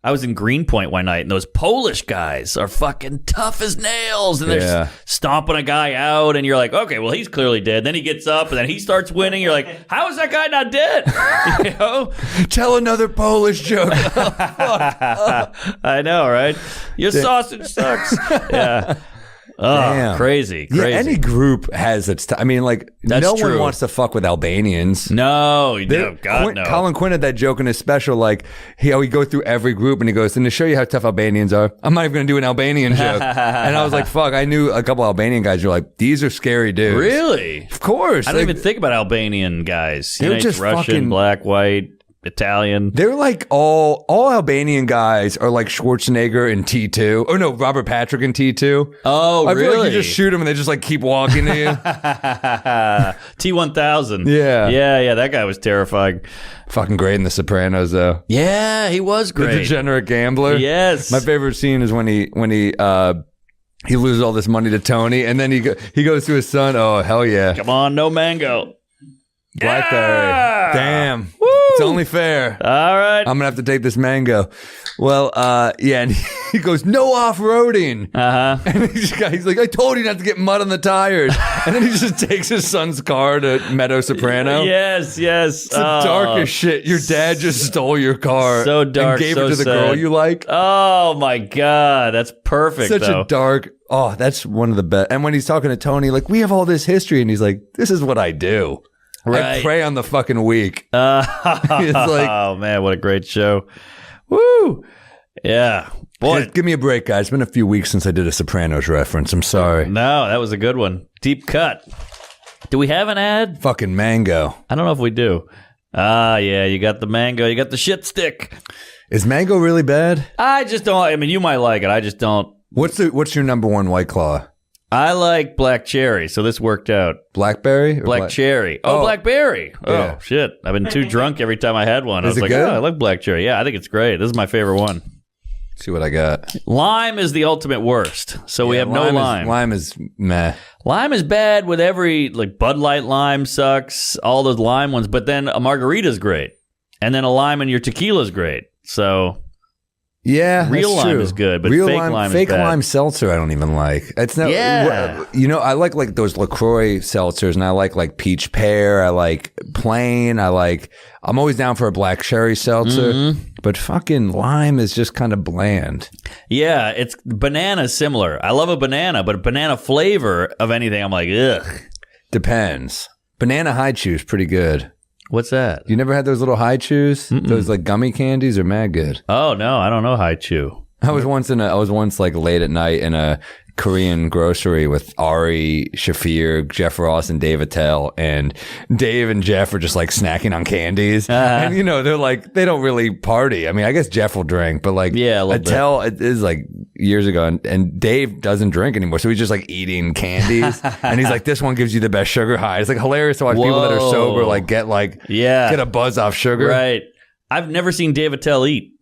Speaker 1: I was in Greenpoint one night, and those Polish guys are fucking tough as nails, and they're just stomping a guy out, and you're like, okay, well, he's clearly dead. Then he gets up, and then he starts winning. You're like, how is that guy not dead? You know?
Speaker 2: Tell another Polish joke.
Speaker 1: I know, right? Your sausage sucks. Yeah. Oh,
Speaker 2: damn.
Speaker 1: Crazy.
Speaker 2: Yeah, any group has its I mean, like, no one wants to fuck with Albanians.
Speaker 1: No, God, no.
Speaker 2: Colin Quinn had that joke in his special, like, he go through every group, and he goes, and to show you how tough Albanians are, I'm not even going to do an Albanian joke. And I was like, fuck, I knew a couple Albanian guys who were like, these are scary dudes.
Speaker 1: Really?
Speaker 2: Of course.
Speaker 1: I don't even think about Albanian guys.
Speaker 2: They're just
Speaker 1: Russian,
Speaker 2: fucking
Speaker 1: black, white, Italian.
Speaker 2: They're like all Albanian guys are like Schwarzenegger in T2. Oh no, Robert Patrick in T2.
Speaker 1: Oh,
Speaker 2: I
Speaker 1: really?
Speaker 2: feel like you just shoot them and they just like keep walking to you.
Speaker 1: T-1000.
Speaker 2: Yeah.
Speaker 1: That guy was terrifying.
Speaker 2: Fucking great in The Sopranos though.
Speaker 1: Yeah, he was great.
Speaker 2: The degenerate gambler.
Speaker 1: Yes.
Speaker 2: My favorite scene is when he loses all this money to Tony, and then he goes to his son. Oh hell yeah!
Speaker 1: Come on, no mango.
Speaker 2: Blackberry.
Speaker 1: Yeah!
Speaker 2: Damn.
Speaker 1: Woo!
Speaker 2: It's only fair.
Speaker 1: All right.
Speaker 2: I'm gonna have to take this mango. Well, and he goes, no off-roading. And he's like, I told you not to get mud on the tires. And then he just takes his son's car to Meadow Soprano.
Speaker 1: Yes.
Speaker 2: It's the darkest shit. Your dad just stole your car.
Speaker 1: So dark,
Speaker 2: and gave
Speaker 1: so
Speaker 2: it to the
Speaker 1: sad.
Speaker 2: girl you like.
Speaker 1: Oh my God, that's perfect.
Speaker 2: Such a dark. Oh, that's one of the best. And when he's talking to Tony, like, we have all this history, and he's like, this is what I do.
Speaker 1: Right.
Speaker 2: I prey on the fucking weak.
Speaker 1: It's like, oh man, what a great show. Woo. Yeah. Boy.
Speaker 2: Give me a break, guys. It's been a few weeks since I did a Sopranos reference. I'm sorry.
Speaker 1: No, that was a good one. Deep cut. Do we have an ad?
Speaker 2: Fucking mango.
Speaker 1: I don't know if we do. Yeah, you got the mango. You got the shit stick.
Speaker 2: Is mango really bad?
Speaker 1: I just don't. I mean, you might like it. I just don't.
Speaker 2: What's your number one White Claw?
Speaker 1: I like black cherry, so this worked out.
Speaker 2: Blackberry?
Speaker 1: Black cherry. Oh, blackberry.
Speaker 2: Yeah.
Speaker 1: Oh, shit. I've been too drunk every time I had one. I was like,
Speaker 2: good?
Speaker 1: oh, I like black cherry. Yeah, I think it's great. This is my favorite one.
Speaker 2: See what I got.
Speaker 1: Lime is the ultimate worst, so we have no lime.
Speaker 2: Lime is meh.
Speaker 1: Lime is bad with every, like, Bud Light lime sucks, all those lime ones, but then a margarita's great. And then a lime in your tequila's great. So...
Speaker 2: yeah,
Speaker 1: real
Speaker 2: that's
Speaker 1: lime
Speaker 2: true.
Speaker 1: is good, but
Speaker 2: real
Speaker 1: fake
Speaker 2: lime
Speaker 1: is
Speaker 2: fake
Speaker 1: bad.
Speaker 2: lime seltzer I don't even like. It's not.
Speaker 1: Yeah.
Speaker 2: I like those LaCroix seltzers, and I like peach pear. I like plain. I'm always down for a black cherry seltzer, but fucking lime is just kind of bland.
Speaker 1: Yeah, it's banana similar. I love a banana, but banana flavor of anything, I'm like, ugh.
Speaker 2: Depends. Banana high chew is pretty good.
Speaker 1: What's that?
Speaker 2: You never had those little high chews? Those like gummy candies are mad good.
Speaker 1: Oh no, I don't know high chew.
Speaker 2: I was once like late at night in a Korean grocery with Ari Shafir, Jeff Ross, and Dave Attell, and Dave and Jeff are just like snacking on candies. And they're like, they don't really party. I mean, I guess Jeff will drink, but like, Attell, it is like years ago, and Dave doesn't drink anymore, so he's just like eating candies. And he's like, this one gives you the best sugar high. It's like hilarious to watch people that are sober like get a buzz off sugar.
Speaker 1: Right. I've never seen Dave Attell eat.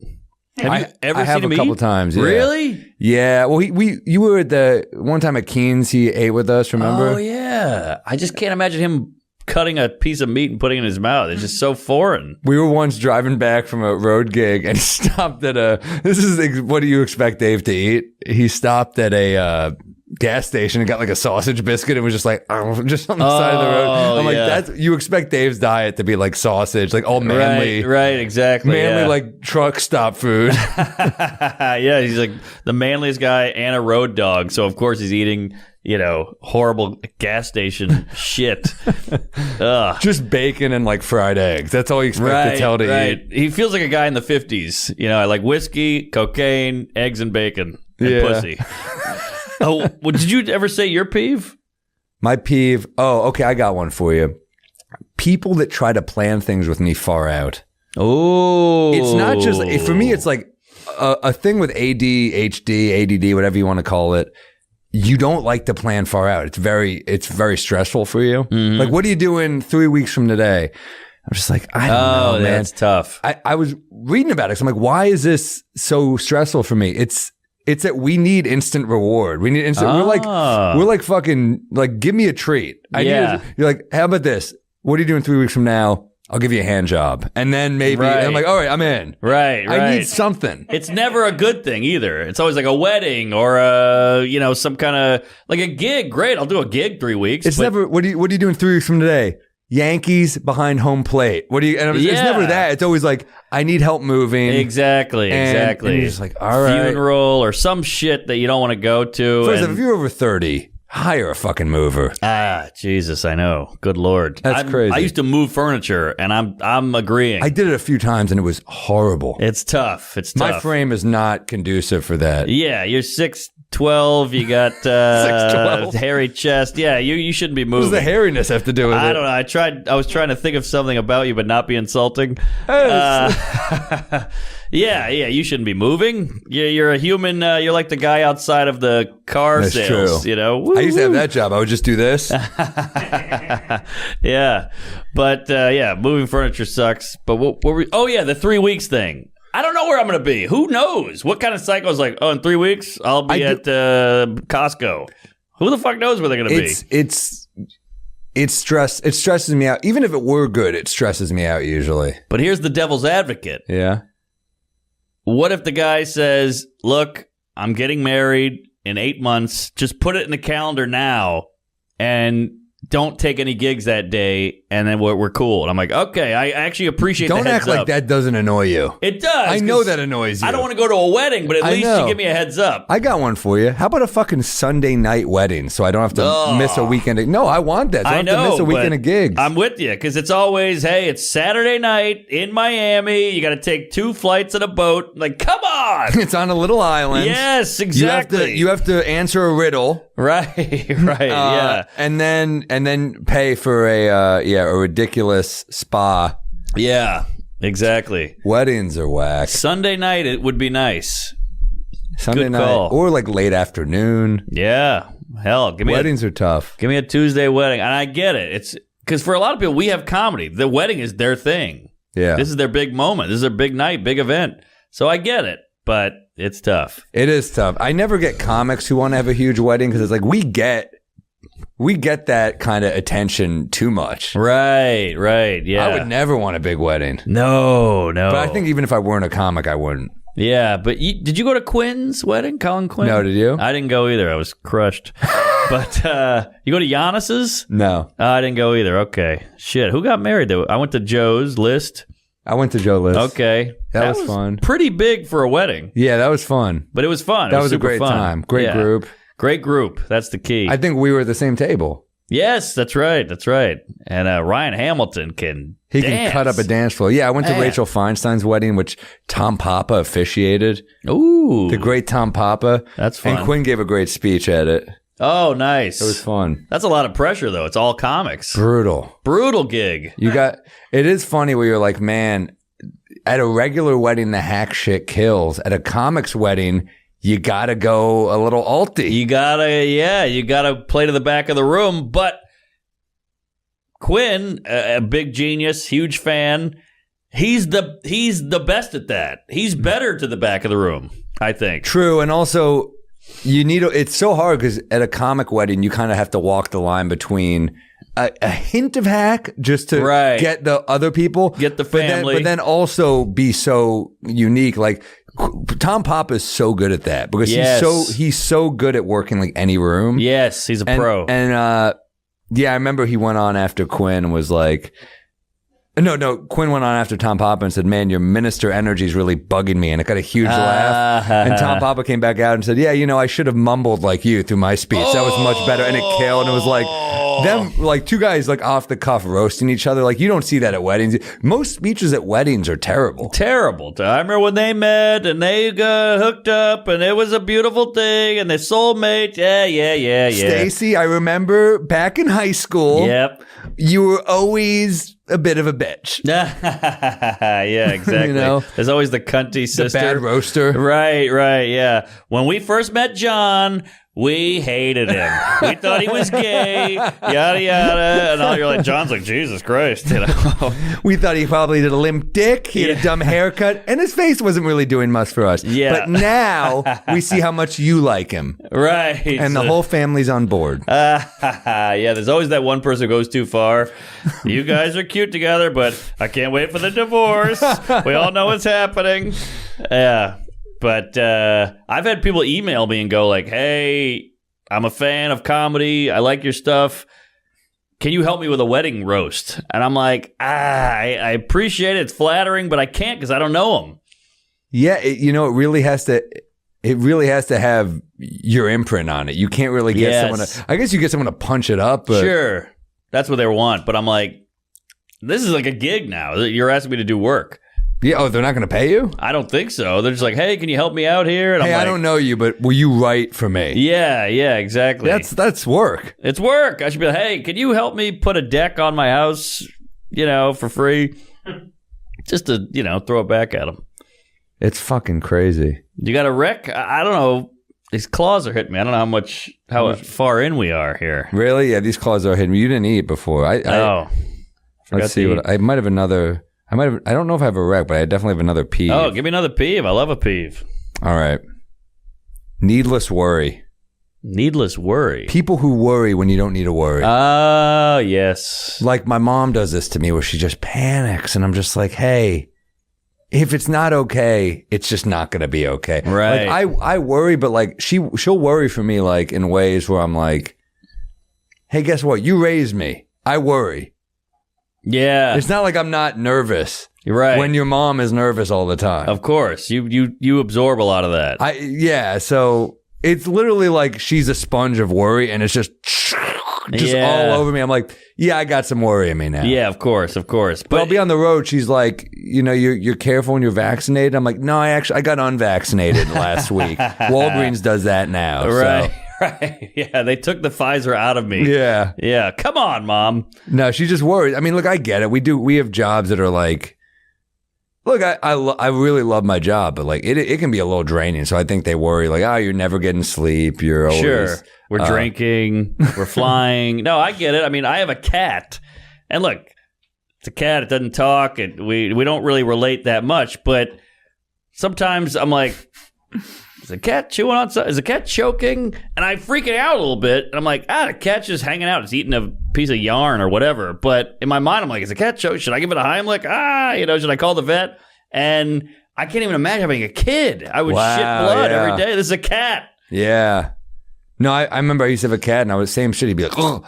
Speaker 1: Have you ever seen him
Speaker 2: a
Speaker 1: eat?
Speaker 2: couple times. Yeah.
Speaker 1: Really?
Speaker 2: Yeah. Well, you were at the one time at Keen's. He ate with us. Remember?
Speaker 1: Oh yeah. I just can't imagine him cutting a piece of meat and putting it in his mouth. It's just so foreign.
Speaker 2: We were once driving back from a road gig and stopped at this is what do you expect Dave to eat? He stopped at a gas station and got like a sausage biscuit and was just like, just on the side of the road. I'm like, you expect Dave's diet to be like sausage, like all manly.
Speaker 1: Right, exactly.
Speaker 2: Manly, like truck stop food.
Speaker 1: Yeah, he's like the manliest guy and a road dog. So, of course, he's eating, horrible gas station shit. Ugh.
Speaker 2: Just bacon and like fried eggs. That's all you expect Attell to eat.
Speaker 1: He feels like a guy in the 50s. I like whiskey, cocaine, eggs, and bacon, and pussy. Oh, well, did you ever say your peeve?
Speaker 2: My peeve? Oh, okay, I got one for you. People that try to plan things with me far out.
Speaker 1: Oh.
Speaker 2: It's not just, for me, it's like a thing with ADHD, ADD, whatever you want to call it. You don't like to plan far out. It's very stressful for you. Mm-hmm. Like, what are you doing 3 weeks from today? I'm just like, I don't know, man.
Speaker 1: That's tough.
Speaker 2: I was reading about it. So I'm like, why is this so stressful for me? It's that we need instant reward. We need instant. We're like fucking, like, give me a treat. You're like, how about this? What are you doing 3 weeks from now? I'll give you a hand job. And then maybe,
Speaker 1: Right.
Speaker 2: and I'm like, all right, I'm in.
Speaker 1: Right.
Speaker 2: I need something.
Speaker 1: It's never a good thing either. It's always like a wedding or some kind of like a gig. Great, I'll do a gig 3 weeks.
Speaker 2: It's never, what are you doing 3 weeks from today? Yankees behind home plate. It's never that. It's always like, I need help moving.
Speaker 1: Exactly.
Speaker 2: And you're just like, all right.
Speaker 1: Funeral or some shit that you don't want to go to.
Speaker 2: First, if you're over 30, hire a fucking mover.
Speaker 1: Jesus, I know. Good Lord.
Speaker 2: That's crazy.
Speaker 1: I used to move furniture, and I'm agreeing.
Speaker 2: I did it a few times, and it was horrible.
Speaker 1: It's tough.
Speaker 2: My frame is not conducive for that.
Speaker 1: Yeah, you're 6'12". You got
Speaker 2: 6'12".
Speaker 1: hairy chest. Yeah, you shouldn't be moving.
Speaker 2: What does the hairiness have to do with it?
Speaker 1: I don't know. I was trying to think of something about you, but not be insulting. Yeah, you shouldn't be moving. You're a human. You're like the guy outside of the car
Speaker 2: That's
Speaker 1: sales.
Speaker 2: true.
Speaker 1: You know,
Speaker 2: I used to have that job. I would just do this.
Speaker 1: Yeah, but moving furniture sucks. But what were we? Oh yeah, the 3 weeks thing. I don't know where I'm going to be. Who knows? What kind of cycle is like? Oh, in 3 weeks I'll be at Costco. Who the fuck knows where they're going to be?
Speaker 2: It's stress. It stresses me out. Even if it were good, it stresses me out usually.
Speaker 1: But here's the devil's advocate.
Speaker 2: Yeah.
Speaker 1: What if the guy says, look, I'm getting married in 8 months. Just put it in the calendar now and don't take any gigs that day, and then we're cool. And I'm like, okay, I actually appreciate the heads up.
Speaker 2: Don't act like that doesn't annoy you.
Speaker 1: It does.
Speaker 2: I know that annoys you.
Speaker 1: I don't want to go to a wedding, but at least you give me a heads up.
Speaker 2: I got one for you. How about a fucking Sunday night wedding so I don't have to miss a weekend? No, I want that. So I don't have to miss a weekend of gigs.
Speaker 1: I'm with you, because it's always, hey, it's Saturday night in Miami. You got to take 2 flights and a boat. Like, come on.
Speaker 2: It's on a little island.
Speaker 1: Yes, exactly.
Speaker 2: You have to answer a riddle.
Speaker 1: Right, yeah.
Speaker 2: And then pay for a ridiculous spa.
Speaker 1: Yeah, exactly.
Speaker 2: Weddings are whack.
Speaker 1: Sunday night, it would be nice.
Speaker 2: Sunday night or like late afternoon.
Speaker 1: Yeah, hell,
Speaker 2: weddings are tough.
Speaker 1: Give me a Tuesday wedding, and I get it. It's because for a lot of people, we have comedy. The wedding is their thing.
Speaker 2: Yeah,
Speaker 1: this is their big moment. This is their big night, big event. So I get it, but it's tough.
Speaker 2: It is tough. I never get comics who want to have a huge wedding because it's like we get that kind of attention too much.
Speaker 1: Right, yeah.
Speaker 2: I would never want a big wedding.
Speaker 1: No. But
Speaker 2: I think even if I weren't a comic, I wouldn't.
Speaker 1: Yeah, but did you go to Quinn's wedding, Colin Quinn?
Speaker 2: No, did you?
Speaker 1: I didn't go either. I was crushed. But you go to Giannis's?
Speaker 2: No.
Speaker 1: I didn't go either. Okay. Shit, who got married though? I went to Joe's List.
Speaker 2: I went to Joe List.
Speaker 1: Okay.
Speaker 2: That was fun.
Speaker 1: Pretty big for a wedding.
Speaker 2: Yeah, that was fun.
Speaker 1: But it was fun.
Speaker 2: That was a great time. Great group.
Speaker 1: Great group. That's the key.
Speaker 2: I think we were at the same table.
Speaker 1: Yes, that's right. And Ryan Hamilton can
Speaker 2: cut up a dance floor. Yeah, I went to Rachel Feinstein's wedding, which Tom Papa officiated.
Speaker 1: Ooh.
Speaker 2: The great Tom Papa.
Speaker 1: That's fun.
Speaker 2: And Quinn gave a great speech at it.
Speaker 1: Oh, nice.
Speaker 2: It was fun.
Speaker 1: That's a lot of pressure, though. It's all comics. Brutal gig.
Speaker 2: It is funny where you're like, man, at a regular wedding, the hack shit kills. At a comics wedding, you gotta go a little alty.
Speaker 1: You gotta play to the back of the room. But Quinn, a big genius, huge fan, he's the best at that. He's better to the back of the room, I think.
Speaker 2: True, and also it's so hard because at a comic wedding, you kind of have to walk the line between a hint of hack just to get the other people,
Speaker 1: get the family,
Speaker 2: but then also be so unique. Like Tom Papa is so good at that because he's so good at working like any room.
Speaker 1: Yes, he's a pro.
Speaker 2: And I remember he went on after Quinn and was like, No, Quinn went on after Tom Papa and said, man, your minister energy is really bugging me. And it got a huge laugh. And Tom Papa came back out and said, yeah, I should have mumbled like you through my speech. That was much better. And it killed. And it was like them, like two guys like off the cuff roasting each other. Like you don't see that at weddings. Most speeches at weddings are terrible.
Speaker 1: Terrible. I remember when they met and they got hooked up and it was a beautiful thing and they're soulmates. Yeah.
Speaker 2: Stacy, I remember back in high school.
Speaker 1: Yep.
Speaker 2: You were always a bit of a bitch.
Speaker 1: Yeah, exactly. There's always the cunty sister.
Speaker 2: The bad roaster.
Speaker 1: Right, yeah. When we first met John, we hated him. We thought he was gay, yada, yada. And all you're like, John's like, Jesus Christ.
Speaker 2: We thought he probably did a limp dick. He had a dumb haircut. And his face wasn't really doing much for us.
Speaker 1: Yeah.
Speaker 2: But now we see how much you like him.
Speaker 1: Right.
Speaker 2: And the whole family's on board.
Speaker 1: Yeah, there's always that one person who goes too far. You guys are cute together, but I can't wait for the divorce. We all know what's happening. Yeah. But I've had people email me and go like, hey, I'm a fan of comedy. I like your stuff. Can you help me with a wedding roast? And I'm like, I appreciate it. It's flattering, but I can't because I don't know them.
Speaker 2: Yeah, it really has to have your imprint on it. You can't really get someone to, I guess you get someone to punch it up. But.
Speaker 1: Sure. That's what they want. But I'm like, this is like a gig now. You're asking me to do work.
Speaker 2: Yeah. Oh, they're not going to pay you?
Speaker 1: I don't think so. They're just like, hey, can you help me out here? And
Speaker 2: hey,
Speaker 1: I'm like,
Speaker 2: I don't know you, but will you write for me?
Speaker 1: Yeah, exactly.
Speaker 2: That's work.
Speaker 1: It's work. I should be like, hey, can you help me put a deck on my house, for free? Just to, throw it back at them.
Speaker 2: It's fucking crazy.
Speaker 1: You got a wreck? I don't know. These claws are hitting me. I don't know how far in we are here.
Speaker 2: Really? Yeah, these claws are hitting me. You didn't eat before. Let's see what I might have another. I don't know if I have a wreck, but I definitely have another peeve.
Speaker 1: Oh, give me another peeve. I love a peeve.
Speaker 2: All right. Needless worry.
Speaker 1: Needless worry.
Speaker 2: People who worry when you don't need to worry.
Speaker 1: Oh, yes.
Speaker 2: Like my mom does this to me where she just panics and I'm just like, hey, if it's not okay, it's just not going to be okay.
Speaker 1: Right.
Speaker 2: Like I worry, but like she'll worry for me like in ways where I'm like, hey, guess what? You raised me. I worry.
Speaker 1: Yeah.
Speaker 2: It's not like I'm not nervous.
Speaker 1: You're right.
Speaker 2: When your mom is nervous all the time.
Speaker 1: Of course. You absorb a lot of that.
Speaker 2: So it's literally like she's a sponge of worry and it's just all over me. I'm like, yeah, I got some worry in me now.
Speaker 1: Yeah, of course. But
Speaker 2: I'll be on the road. She's like, you're careful when you're vaccinated. I'm like, no, I got unvaccinated last week. Walgreens does that now.
Speaker 1: Right.
Speaker 2: So.
Speaker 1: Right. Yeah, they took the Pfizer out of me.
Speaker 2: Yeah.
Speaker 1: Yeah. Come on, Mom.
Speaker 2: No, she just worries. I mean, look, I get it. We have jobs that are like, look, I really love my job, but like it can be a little draining. So I think they worry like, oh, you're never getting sleep. You're always
Speaker 1: sure. We're drinking. We're flying. No, I get it. I mean, I have a cat, and look, it's a cat. It doesn't talk, and we don't really relate that much. But sometimes I'm like, is the cat chewing on something? Is the cat choking? And I'm freaking out a little bit. And I'm like, the cat's just hanging out. It's eating a piece of yarn or whatever. But in my mind, I'm like, is the cat choking? Should I give it a Heimlich? Should I call the vet? And I can't even imagine having a kid. I would shit blood every day. This is a cat.
Speaker 2: Yeah. No, I remember I used to have a cat and I was the same shit. He'd be like, oh.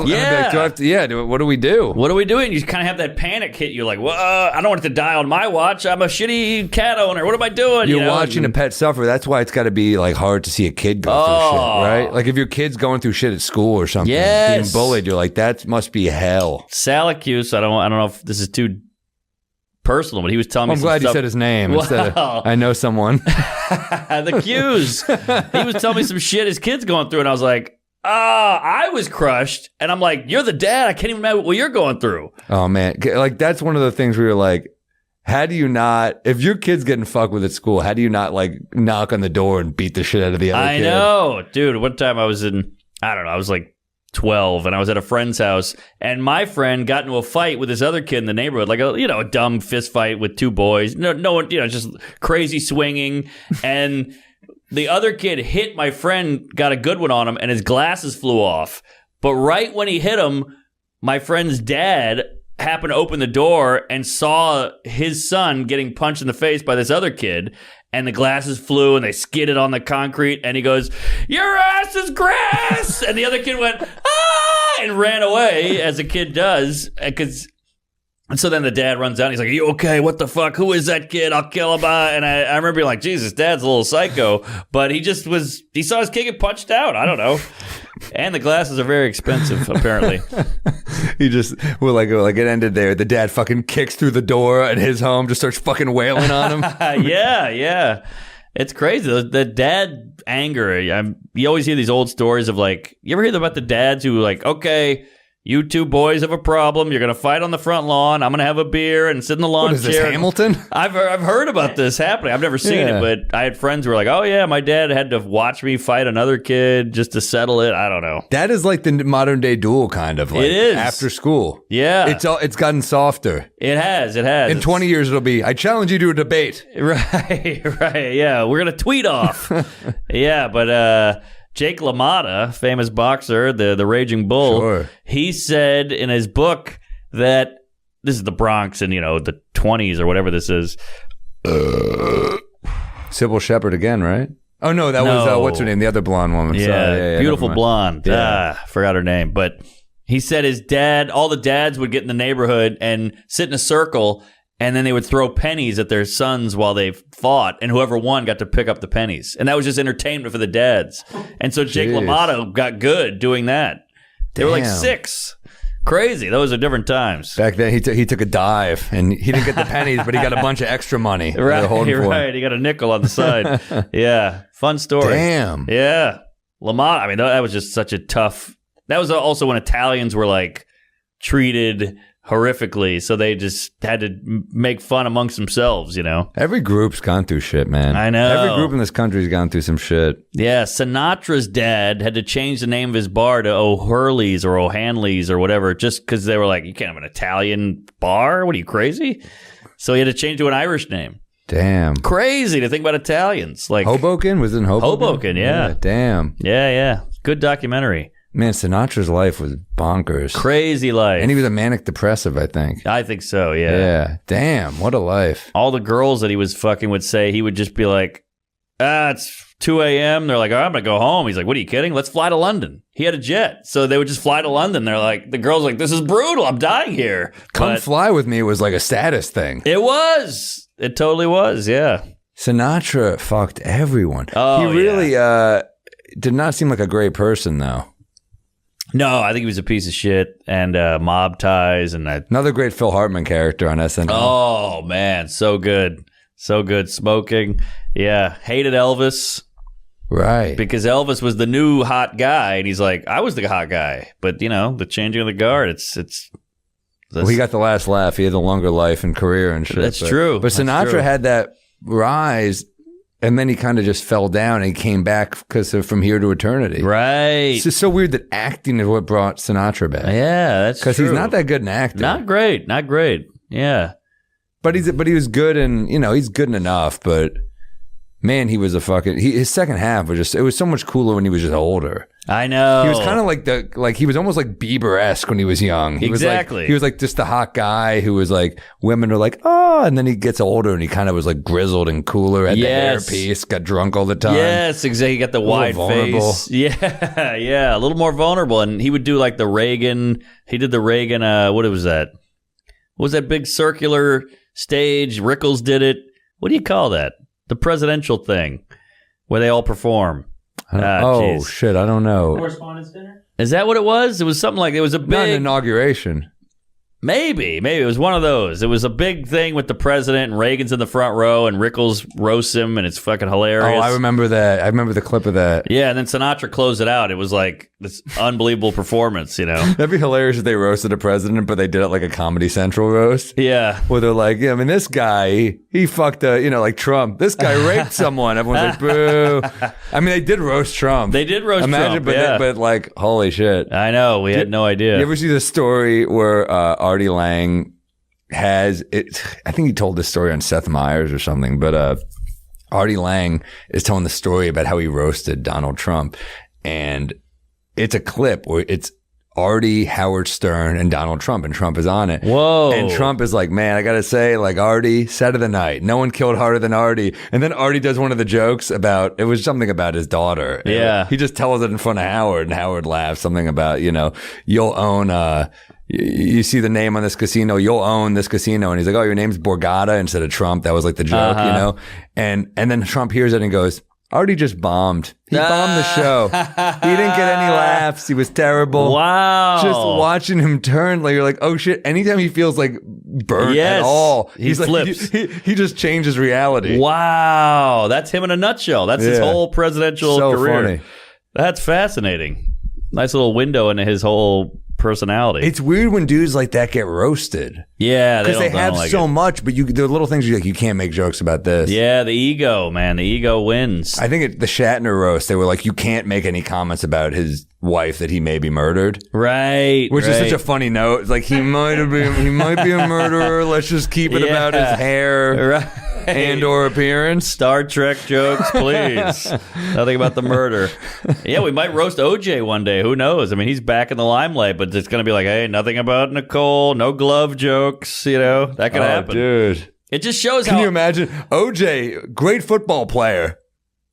Speaker 1: Yeah.
Speaker 2: What do we do?
Speaker 1: What are we doing? You kind of have that panic hit you like, well, I don't want it to die on my watch. I'm a shitty cat owner. What am I doing?
Speaker 2: You're watching a pet suffer. That's why it's got to be like hard to see a kid go through shit, right? Like if your kid's going through shit at school or something, being bullied, you're like, that must be hell.
Speaker 1: Salacuse, I don't know if this is too personal, but he was telling me
Speaker 2: I'm glad you said his name. I know someone.
Speaker 1: The cues. He was telling me some shit his kid's going through, and I was like, I was crushed. And I'm like, you're the dad. I can't even imagine what you're going through.
Speaker 2: Oh, man. Like, that's one of the things where you're like, how do you not, if your kid's getting fucked with at school, how do you not, like, knock on the door and beat the shit out of the other kid?
Speaker 1: I know. Dude, one time I was I was like 12 and I was at a friend's house and my friend got into a fight with this other kid in the neighborhood, like a dumb fist fight with two boys. No one, just crazy swinging. And the other kid hit my friend, got a good one on him, and his glasses flew off. But right when he hit him, my friend's dad happened to open the door and saw his son getting punched in the face by this other kid. And the glasses flew and they skidded on the concrete. And he goes, your ass is grass. And the other kid went, and ran away, as a kid does. And so then the dad runs out and he's like, are you okay? What the fuck? Who is that kid? I'll kill him. And I remember being like, Jesus, dad's a little psycho. But he saw his kid get punched out. I don't know. And the glasses are very expensive, apparently.
Speaker 2: It ended there. The dad fucking kicks through the door at his home, just starts fucking wailing on him.
Speaker 1: Yeah. It's crazy. The dad anger. You always hear these old stories of like, you ever hear about the dads who like, okay, you two boys have a problem. You're going to fight on the front lawn. I'm going to have a beer and sit in the lawn chair.
Speaker 2: What is this, Hamilton?
Speaker 1: I've heard about this happening. I've never seen it, but I had friends who were like, oh, yeah, my dad had to watch me fight another kid just to settle it. I don't know.
Speaker 2: That is like the modern day duel kind of. Like,
Speaker 1: it is.
Speaker 2: After school.
Speaker 1: Yeah.
Speaker 2: It's gotten softer.
Speaker 1: It has.
Speaker 2: In 20 years, it'll be, I challenge you to a debate.
Speaker 1: Right. Yeah. We're going to tweet off. Yeah, but... Jake LaMotta, famous boxer, the Raging Bull,
Speaker 2: sure.
Speaker 1: He said in his book that this is the Bronx in, the 20s or whatever this is.
Speaker 2: Sybil Shepherd again, right? Oh, no, that was, what's her name? The other blonde woman.
Speaker 1: Yeah,
Speaker 2: Sorry. Yeah,
Speaker 1: beautiful blonde.
Speaker 2: Yeah.
Speaker 1: Forgot her name. But he said his dad, all the dads would get in the neighborhood and sit in a circle, and then they would throw pennies at their sons while they fought, and whoever won got to pick up the pennies. And that was just entertainment for the dads. And so Jake LaMotta got good doing that. They were like 6. Crazy. Those are different times.
Speaker 2: Back then, he took a dive, and he didn't get the pennies, but he got a bunch of extra money.
Speaker 1: Right. He got a nickel on the side. Yeah. Fun story.
Speaker 2: Damn.
Speaker 1: Yeah. LaMotta, I mean, that was just such a tough... That was also when Italians were, like, treated horrifically, so they just had to make fun amongst themselves,
Speaker 2: Every group's gone through shit, man.
Speaker 1: I know.
Speaker 2: Every group in this country's gone through some shit.
Speaker 1: Yeah, Sinatra's dad had to change the name of his bar to O'Hurley's or O'Hanley's or whatever, just because they were like, you can't have an Italian bar? What are you, crazy? So he had to change to an Irish name.
Speaker 2: Damn.
Speaker 1: Crazy to think about Italians. Like
Speaker 2: Hoboken? Was it in Hoboken?
Speaker 1: Hoboken, yeah.
Speaker 2: Damn.
Speaker 1: Yeah. Good documentary.
Speaker 2: Man, Sinatra's life was bonkers.
Speaker 1: Crazy life.
Speaker 2: And he was a manic depressive, I think.
Speaker 1: I think so, yeah.
Speaker 2: Yeah. Damn, what a life.
Speaker 1: All the girls that he was fucking would say, he would just be like, it's 2 a.m. They're like, I'm going to go home. He's like, what are you kidding? Let's fly to London. He had a jet. So they would just fly to London. They're like, the girl's like, this is brutal. I'm dying here.
Speaker 2: Come fly with me was like a status thing.
Speaker 1: It was. It totally was, yeah.
Speaker 2: Sinatra fucked everyone.
Speaker 1: Oh,
Speaker 2: he really did not seem like a great person, though.
Speaker 1: No, I think he was a piece of shit and mob ties. And
Speaker 2: another great Phil Hartman character on SNL.
Speaker 1: Oh, man. So good. So good. Smoking. Yeah. Hated Elvis.
Speaker 2: Right.
Speaker 1: Because Elvis was the new hot guy. And he's like, I was the hot guy. But, the changing of the guard,
Speaker 2: well, he got the last laugh. He had a longer life and career and shit.
Speaker 1: That's true.
Speaker 2: But Sinatra had that rise, and then he kind of just fell down and he came back because of From Here to Eternity.
Speaker 1: Right.
Speaker 2: It's just so weird that acting is what brought Sinatra back.
Speaker 1: Yeah, that's true.
Speaker 2: Because he's not that good in acting.
Speaker 1: Not great. Yeah.
Speaker 2: But he was good, and he's good enough. But man, he was a fucking. His second half was just. It was so much cooler when he was just older.
Speaker 1: I know.
Speaker 2: He was kind of like he was almost like Bieber-esque when he was young. He
Speaker 1: exactly.
Speaker 2: He was like just the hot guy who was like, women were like, oh, and then he gets older and he kind of was like grizzled and cooler, had the hairpiece, got drunk all the time.
Speaker 1: Yes, exactly. He got the wide face. Yeah, a little more vulnerable. And he would do like the Reagan. He did the Reagan. What was that? What was that big circular stage? Rickles did it. What do you call that? The presidential thing where they all perform.
Speaker 2: Shit, I don't know.
Speaker 3: Correspondence dinner?
Speaker 1: Is that what it was? It was something like, it was a big...
Speaker 2: Not an inauguration.
Speaker 1: Maybe. It was one of those. It was a big thing with the president, and Reagan's in the front row, and Rickles roasts him, and it's fucking hilarious.
Speaker 2: Oh, I remember that. I remember the clip of that.
Speaker 1: Yeah, and then Sinatra closed it out. It was like this unbelievable performance, That'd
Speaker 2: be hilarious if they roasted a president, but they did it like a Comedy Central roast.
Speaker 1: Yeah.
Speaker 2: Where they're like, I mean, this guy, he fucked like Trump. This guy raped someone. Everyone's like, boo. I mean, they did roast Trump.
Speaker 1: They did roast Trump,
Speaker 2: but like, holy shit.
Speaker 1: I know. We had no idea.
Speaker 2: You ever see the story where Artie Lang has it? I think he told this story on Seth Meyers or something, but Artie Lang is telling the story about how he roasted Donald Trump, and it's a clip where it's Artie, Howard Stern, and Donald Trump, and Trump is on it.
Speaker 1: Whoa.
Speaker 2: And Trump is like, man, I gotta say, like, Artie, set of the night. No one killed harder than Artie. And then Artie does one of the jokes about, it was something about his daughter.
Speaker 1: Yeah.
Speaker 2: He just tells it in front of Howard, and Howard laughs, something about, you'll own, you see the name on this casino, you'll own this casino. And he's like, oh, your name's Borgata instead of Trump. That was like the joke, And then Trump hears it and goes, Artie just bombed. He bombed the show. He didn't get any laughs. He was terrible.
Speaker 1: Wow.
Speaker 2: Just watching him turn, like you're like, oh shit. Anytime he feels like burnt at all,
Speaker 1: he flips.
Speaker 2: Like, he just changes reality.
Speaker 1: Wow. That's him in a nutshell. That's his whole presidential career.
Speaker 2: Funny.
Speaker 1: That's fascinating. Nice little window into his whole personality.
Speaker 2: It's weird when dudes like that get roasted.
Speaker 1: Yeah,
Speaker 2: because they have
Speaker 1: like
Speaker 2: so much, but the little things you're like, you can't make jokes about this.
Speaker 1: Yeah, the ego, man, the ego wins.
Speaker 2: I think the Shatner roast, they were like, you can't make any comments about his wife that he may be murdered.
Speaker 1: Right,
Speaker 2: which is such a funny note. It's like he might be a murderer. Let's just keep it about his hair.
Speaker 1: Right.
Speaker 2: and/or appearance.
Speaker 1: Star Trek jokes, please. Nothing about the murder. Yeah, we might roast OJ one day. Who knows? I mean, he's back in the limelight, but it's going to be like, hey, nothing about Nicole, no glove jokes. That could happen.
Speaker 2: Dude.
Speaker 1: It just shows
Speaker 2: Can you imagine? OJ, great football player.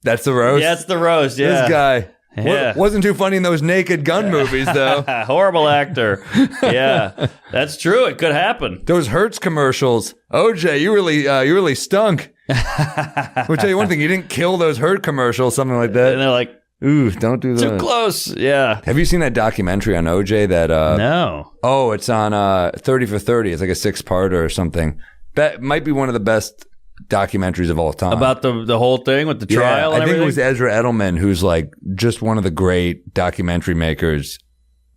Speaker 2: That's the roast?
Speaker 1: Yeah, that's the roast, yeah.
Speaker 2: This guy.
Speaker 1: Yeah.
Speaker 2: Wasn't too funny in those Naked Gun movies, though.
Speaker 1: Horrible actor. Yeah, that's true. It could happen.
Speaker 2: Those Hertz commercials. OJ, you really stunk. We'll tell you one thing. You didn't kill those Hertz commercials, something like that.
Speaker 1: And they're like,
Speaker 2: ooh, don't do that.
Speaker 1: Too close. Yeah.
Speaker 2: Have you seen that documentary on OJ that...
Speaker 1: No.
Speaker 2: Oh, it's on 30 for 30. It's like a 6-parter or something. That might be one of the best documentaries of all time.
Speaker 1: About the whole thing with the trial and
Speaker 2: I think
Speaker 1: everything?
Speaker 2: it was Ezra Edelman, who's like just one of the great documentary makers,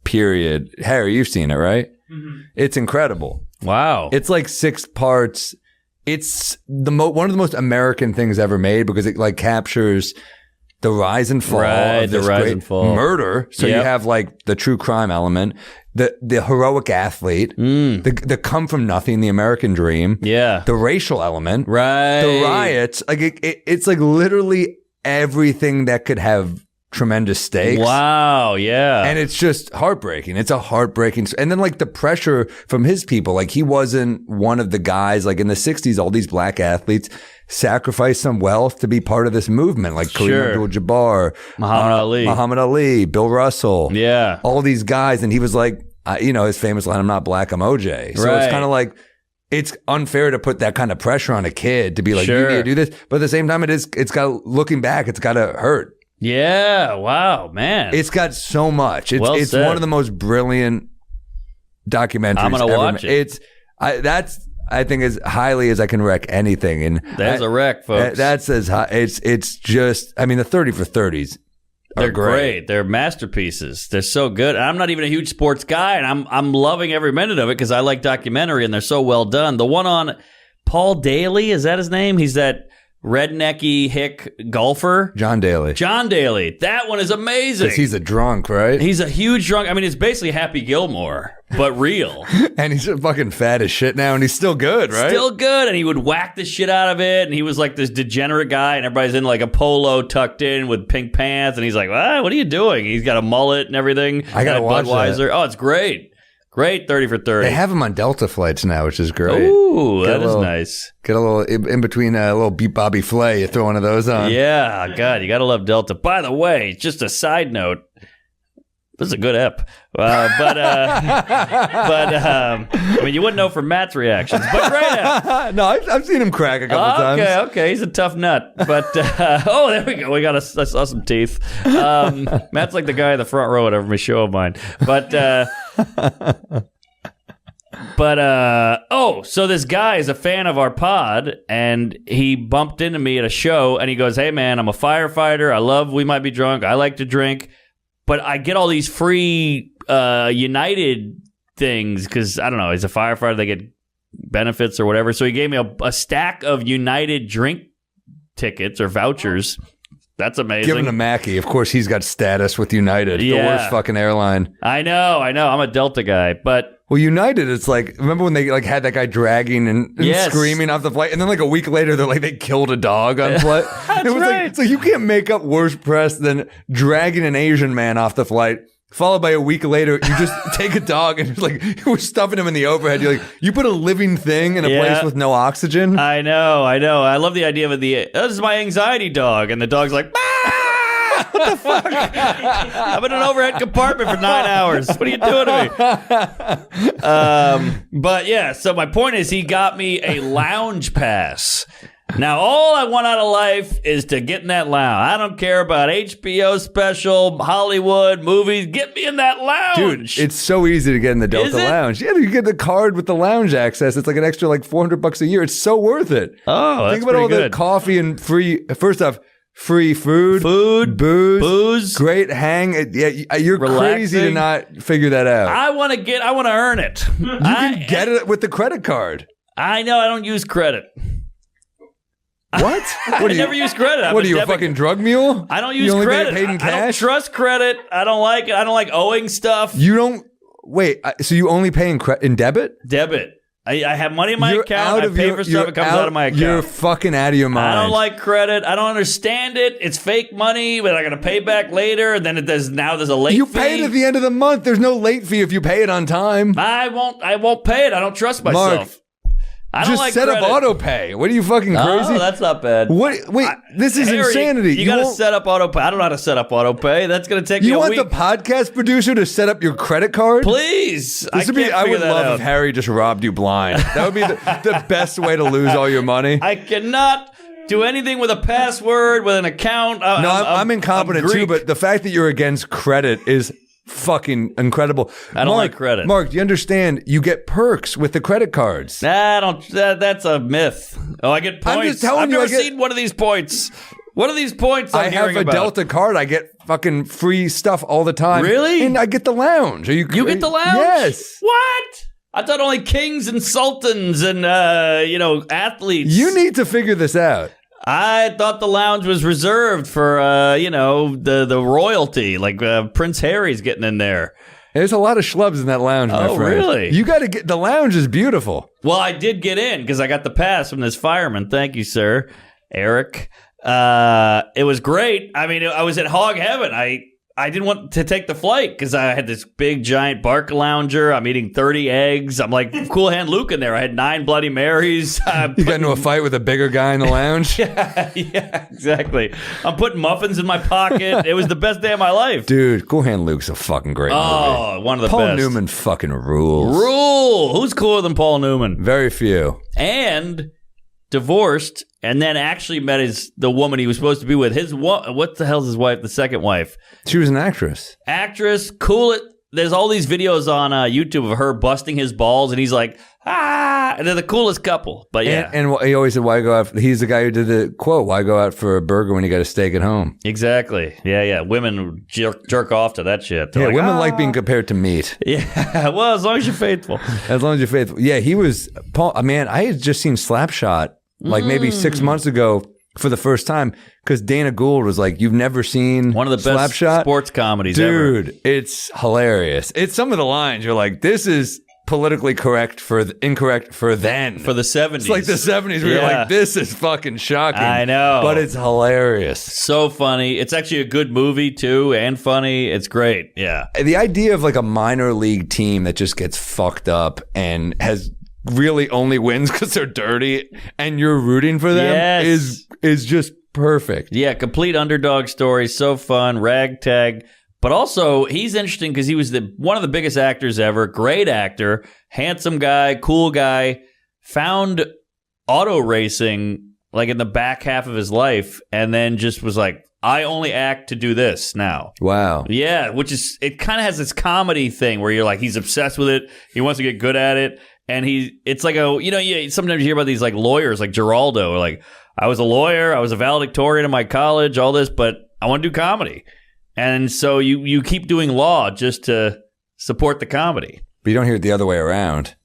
Speaker 2: period. Harry, you've seen it, right? Mm-hmm. It's incredible.
Speaker 1: Wow.
Speaker 2: It's like 6 parts. It's one of the most American things ever made because it like captures the rise and fall of this great murder. So you have like the true crime element, the heroic athlete, the come from nothing, the American dream, the racial element, the riots. Like it's like literally everything that could have tremendous stakes.
Speaker 1: Wow, yeah.
Speaker 2: And it's just heartbreaking. It's a heartbreaking. And then like the pressure from his people, like he wasn't one of the guys, like in the 60s, all these black athletes sacrificed some wealth to be part of this movement, like Kareem Abdul-Jabbar, Muhammad Ali, Bill Russell.
Speaker 1: Yeah.
Speaker 2: All these guys. And he was like, his famous line, I'm not black, I'm OJ. So it's kind of like, it's unfair to put that kind of pressure on a kid to be like, you need to do this. But at the same time, it's got, looking back, it's got to hurt.
Speaker 1: Yeah, wow, man.
Speaker 2: It's got so much. It's one of the most brilliant documentaries
Speaker 1: I'm going to watch it.
Speaker 2: I think as highly as I can wreck anything. And
Speaker 1: there's a wreck, folks.
Speaker 2: That's as high. It's just, I mean, the 30 for 30s
Speaker 1: They're great. They're masterpieces. They're so good. And I'm not even a huge sports guy, and I'm loving every minute of it because I like documentary, and they're so well done. The one on Paul Daly, is that his name? He's that rednecky hick golfer.
Speaker 2: John Daly.
Speaker 1: That one is amazing.
Speaker 2: Because he's a drunk, right?
Speaker 1: He's a huge drunk. I mean, it's basically Happy Gilmore, but real.
Speaker 2: And he's fucking fat as shit now, and he's still good, right?
Speaker 1: Still good, and he would whack the shit out of it, and he was like this degenerate guy, and everybody's in like a polo tucked in with pink pants, and he's like, what are you doing? He's got a mullet and everything.
Speaker 2: I gotta watch
Speaker 1: Budweiser. Oh, it's great. Great 30 for 30.
Speaker 2: They have them on Delta flights now, which is great.
Speaker 1: Ooh, that is nice.
Speaker 2: Get a little, in between a little Beat Bobby Flay, you throw one of those on.
Speaker 1: Yeah, God, you got to love Delta. By the way, just a side note, this is a good ep. I mean, you wouldn't know from Matt's reactions, but great ep.
Speaker 2: No, I've seen him crack a couple times.
Speaker 1: Okay, he's a tough nut. But, oh, there we go. I saw some teeth. Matt's like the guy in the front row at every show of mine. So this guy is a fan of our pod, and he bumped into me at a show, and he goes, hey, man, I'm a firefighter. I love We Might Be Drunk. I like to drink. But I get all these free United things because, I don't know, as a firefighter, they get benefits or whatever. So he gave me a stack of United drink tickets or vouchers. That's amazing.
Speaker 2: Give him to Mackie. Of course, he's got status with United. The worst fucking airline.
Speaker 1: I know. I'm a Delta guy, but...
Speaker 2: Well, United, it's like, remember when they like had that guy dragging and screaming off the flight, and then like a week later, they're like, they killed a dog on flight.
Speaker 1: That's right.
Speaker 2: Like, so you can't make up worse press than dragging an Asian man off the flight, followed by a week later, you just take a dog and like, we're stuffing him in the overhead. You're like, you put a living thing in a place with no oxygen?
Speaker 1: I know. I love the idea of this is my anxiety dog, and the dog's like, ah! What the fuck? I'm in an overhead compartment for 9 hours. What are you doing to me? But yeah, so my point is he got me a lounge pass. Now, all I want out of life is to get in that lounge. I don't care about HBO special, Hollywood, movies. Get me in that lounge.
Speaker 2: Dude, it's so easy to get in the Delta Lounge. Yeah, you get the card with the lounge access. It's like an extra like $400 a year. It's so worth it.
Speaker 1: Oh, that's
Speaker 2: Think about all the coffee and free, first off, free food, booze, great hang. Yeah, you're crazy to not figure that out.
Speaker 1: I want to earn it.
Speaker 2: You can get it with the credit card.
Speaker 1: I know. I don't use credit.
Speaker 2: What?
Speaker 1: I never use credit.
Speaker 2: What are you, a fucking drug mule?
Speaker 1: I don't use credit.
Speaker 2: Paid in cash?
Speaker 1: I don't trust credit. I don't like it. I don't like owing stuff.
Speaker 2: You don't. Wait. So you only pay in debit?
Speaker 1: Debit. I have money in my
Speaker 2: You're
Speaker 1: account.
Speaker 2: out
Speaker 1: I
Speaker 2: of
Speaker 1: pay
Speaker 2: your-
Speaker 1: for stuff.
Speaker 2: you're
Speaker 1: It comes
Speaker 2: out-
Speaker 1: out of my account.
Speaker 2: You're fucking out of your mind.
Speaker 1: I don't like credit. I don't understand it. It's fake money, but I got to pay back later. And then there's a late
Speaker 2: You
Speaker 1: fee.
Speaker 2: pay it at the end of the month. There's no late fee if you pay it on time.
Speaker 1: I won't pay it. I don't trust myself.
Speaker 2: Mark,
Speaker 1: I don't
Speaker 2: just
Speaker 1: like
Speaker 2: set
Speaker 1: credit.
Speaker 2: up auto pay. What are you fucking crazy?
Speaker 1: Oh, that's not bad.
Speaker 2: Wait, this is
Speaker 1: Harry,
Speaker 2: insanity.
Speaker 1: You got to
Speaker 2: won't-
Speaker 1: set up auto pay. I don't know how to set up auto pay. That's going to take me
Speaker 2: You
Speaker 1: a
Speaker 2: want
Speaker 1: week.
Speaker 2: the podcast producer to set up your credit card?
Speaker 1: Please.
Speaker 2: I would love if Harry just robbed you blind. That would be the best way to lose all your money.
Speaker 1: I cannot do anything with a password, with an account.
Speaker 2: No, I'm incompetent
Speaker 1: I'm
Speaker 2: too,
Speaker 1: Greek.
Speaker 2: but the fact that you're against credit is fucking incredible.
Speaker 1: I don't like credit.
Speaker 2: Mark, do you understand? You get perks with the credit cards.
Speaker 1: That's a myth. Oh, I get points.
Speaker 2: I'm just telling
Speaker 1: I've
Speaker 2: you,
Speaker 1: never
Speaker 2: I get-
Speaker 1: seen one of these points. What are these points I'm
Speaker 2: I have
Speaker 1: hearing
Speaker 2: a
Speaker 1: about?
Speaker 2: Delta card. I get fucking free stuff all the time.
Speaker 1: Really?
Speaker 2: And I get the lounge. Are you
Speaker 1: You get the lounge?
Speaker 2: Yes.
Speaker 1: What? I thought only kings and sultans and athletes.
Speaker 2: You need to figure this out.
Speaker 1: I thought the lounge was reserved for the royalty, like Prince Harry's getting in there.
Speaker 2: There's a lot of schlubs in that lounge, my
Speaker 1: Oh,
Speaker 2: friend.
Speaker 1: really?
Speaker 2: You got to get the lounge is beautiful.
Speaker 1: Well, I did get in because I got the pass from this fireman. Thank you, sir, Eric. It was great. I mean, I was at hog heaven. I didn't want to take the flight because I had this big giant bark lounger. I'm eating 30 eggs. I'm like Cool Hand Luke in there. I had 9 Bloody Marys.
Speaker 2: You got into a fight with a bigger guy in the lounge?
Speaker 1: Yeah, exactly. I'm putting muffins in my pocket. It was the best day of my life.
Speaker 2: Dude, Cool Hand Luke's a fucking great movie.
Speaker 1: Oh, one of the
Speaker 2: Paul
Speaker 1: best.
Speaker 2: Newman fucking rules.
Speaker 1: Who's cooler than Paul Newman?
Speaker 2: Very few.
Speaker 1: And divorced, and then actually met the woman he was supposed to be with. What the hell's his wife? The second wife.
Speaker 2: She was an actress.
Speaker 1: Actress, cool. There's all these videos on YouTube of her busting his balls, and he's like, and they're the coolest couple. But yeah.
Speaker 2: And he always said, why go out? He's the guy who did the quote, why go out for a burger when you got a steak at home?
Speaker 1: Exactly. Yeah. Women jerk off to that shit. They're
Speaker 2: Yeah, women like being compared to meat.
Speaker 1: Yeah, well, as long as you're faithful.
Speaker 2: As long as you're faithful. Yeah, he was, Paul, man, I had just seen Slapshot like maybe 6 months ago for the first time because Dana Gould was like, you've never seen
Speaker 1: One of the best
Speaker 2: Slapshot?
Speaker 1: sports comedies ever.
Speaker 2: Dude, it's hilarious. It's some of the lines you're like, this is politically incorrect for then.
Speaker 1: For the 70s.
Speaker 2: It's like the 70s where you're
Speaker 1: Yeah.
Speaker 2: like, this is fucking shocking.
Speaker 1: I know.
Speaker 2: But it's hilarious.
Speaker 1: So funny. It's actually a good movie, too, and funny. It's great. Yeah.
Speaker 2: The idea of like a minor league team that just gets fucked up and has really only wins because they're dirty and you're rooting for them
Speaker 1: Yes.
Speaker 2: is just perfect.
Speaker 1: Yeah, complete underdog story. So fun. Ragtag. But also, he's interesting because he was one of the biggest actors ever. Great actor. Handsome guy. Cool guy. Found auto racing like in the back half of his life and then just was like, I only act to do this now.
Speaker 2: Wow.
Speaker 1: Yeah, which is, it kind of has this comedy thing where you're like, he's obsessed with it. He wants to get good at it. And it's like sometimes you hear about these like lawyers like Geraldo, or like, I was a lawyer, I was a valedictorian in my college, all this, but I want to do comedy. And so you keep doing law just to support the comedy.
Speaker 2: But you don't hear it the other way around.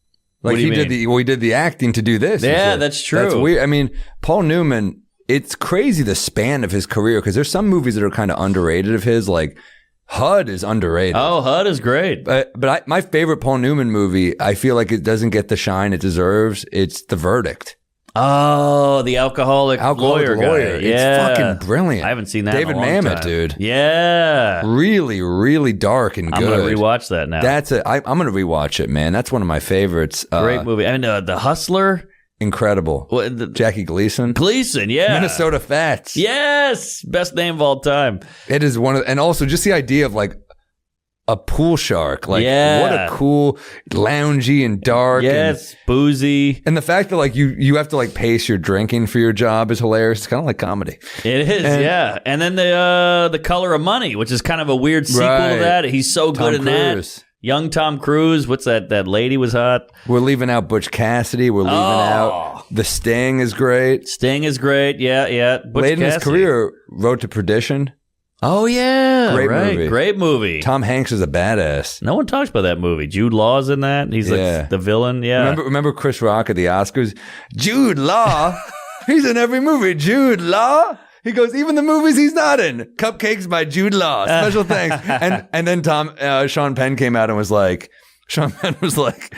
Speaker 2: Like
Speaker 1: What do you
Speaker 2: he did the acting to do this.
Speaker 1: Yeah, that's true.
Speaker 2: That's weird. I mean, Paul Newman, it's crazy the span of his career because there's some movies that are kind of underrated of his, like HUD is underrated.
Speaker 1: Oh, HUD is great.
Speaker 2: But my favorite Paul Newman movie, I feel like it doesn't get the shine it deserves. It's The Verdict.
Speaker 1: Oh, the alcoholic lawyer guy. Yeah.
Speaker 2: It's fucking brilliant.
Speaker 1: I haven't seen that
Speaker 2: David
Speaker 1: in a long
Speaker 2: Mamet,
Speaker 1: time.
Speaker 2: dude.
Speaker 1: Yeah.
Speaker 2: Really, really dark and
Speaker 1: I'm
Speaker 2: good.
Speaker 1: going to rewatch that now.
Speaker 2: I'm going to rewatch it, man. That's one of my favorites.
Speaker 1: Great movie. And The Hustler.
Speaker 2: Incredible. Jackie Gleason.
Speaker 1: Gleason, yeah.
Speaker 2: Minnesota Fats.
Speaker 1: Yes. Best name of all time.
Speaker 2: It is and also just the idea of like a pool shark. Like,
Speaker 1: Yeah.
Speaker 2: what a cool, loungy and dark.
Speaker 1: Yes. Boozy.
Speaker 2: And the fact that like you have to like pace your drinking for your job is hilarious. It's kind of like comedy.
Speaker 1: It is, yeah. And then the Color of Money, which is kind of a weird sequel
Speaker 2: Right.
Speaker 1: to that. He's so
Speaker 2: Tom
Speaker 1: good in
Speaker 2: Cruise.
Speaker 1: that. Young Tom Cruise. What's that? That lady was hot.
Speaker 2: We're leaving out Butch Cassidy. We're leaving out The Sting is great.
Speaker 1: Sting is great. Yeah. Butch
Speaker 2: Late in his
Speaker 1: Cassidy.
Speaker 2: career, Road to Perdition.
Speaker 1: Oh, yeah.
Speaker 2: Great
Speaker 1: right.
Speaker 2: movie.
Speaker 1: Great movie.
Speaker 2: Tom Hanks is a badass.
Speaker 1: No one talks about that movie. Jude Law's in that. He's
Speaker 2: Yeah.
Speaker 1: like the villain. Yeah.
Speaker 2: Remember Chris Rock at the Oscars? Jude Law. He's in every movie. Jude Law. He goes, even the movies he's not in. Cupcakes by Jude Law. Special thanks. And then Sean Penn came out and was like, Sean Penn was like,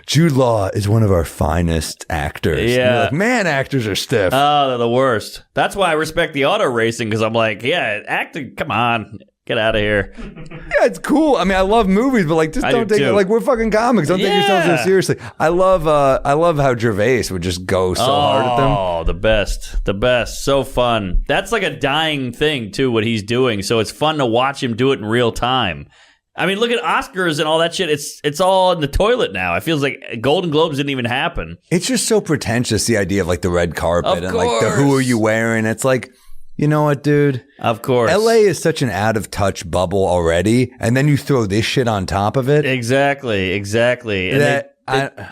Speaker 2: Jude Law is one of our finest actors.
Speaker 1: Yeah.
Speaker 2: And you're like, man, actors are stiff.
Speaker 1: Oh, they're the worst. That's why I respect the auto racing, because I'm like, yeah, acting, come on. Get out of here.
Speaker 2: Yeah, it's cool. I mean, I love movies, but like, just don't take it. Like, we're fucking comics. Don't take yourself so seriously. I love how Gervais would just go so hard at them.
Speaker 1: Oh, the best. So fun. That's like a dying thing too, what he's doing. So it's fun to watch him do it in real time. I mean, look at Oscars and all that shit. It's all in the toilet now. It feels like Golden Globes didn't even happen.
Speaker 2: It's just so pretentious, the idea of like the red carpet
Speaker 1: of
Speaker 2: and
Speaker 1: course.
Speaker 2: like the who are you wearing. It's like, you know what, dude?
Speaker 1: Of course.
Speaker 2: LA is such an out of touch bubble already, and then you throw this shit on top of it.
Speaker 1: Exactly. And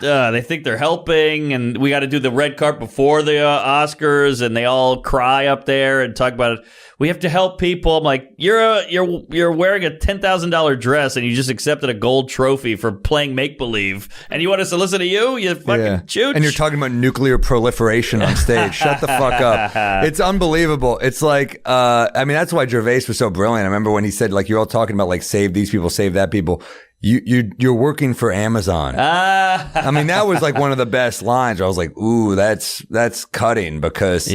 Speaker 1: they think they're helping, and we got to do the red carpet before the Oscars, and they all cry up there and talk about it. We have to help people. I'm like, you're wearing a $10,000 dress, and you just accepted a gold trophy for playing make believe, and you want us to listen to you? You fucking chooch.
Speaker 2: And you're talking about nuclear proliferation on stage. Shut the fuck up. It's unbelievable. It's like, I mean, that's why Gervais was so brilliant. I remember when he said, like, you're all talking about like save these people, save that people. You're working for Amazon. I mean, that was like one of the best lines. I was like, ooh, that's cutting, because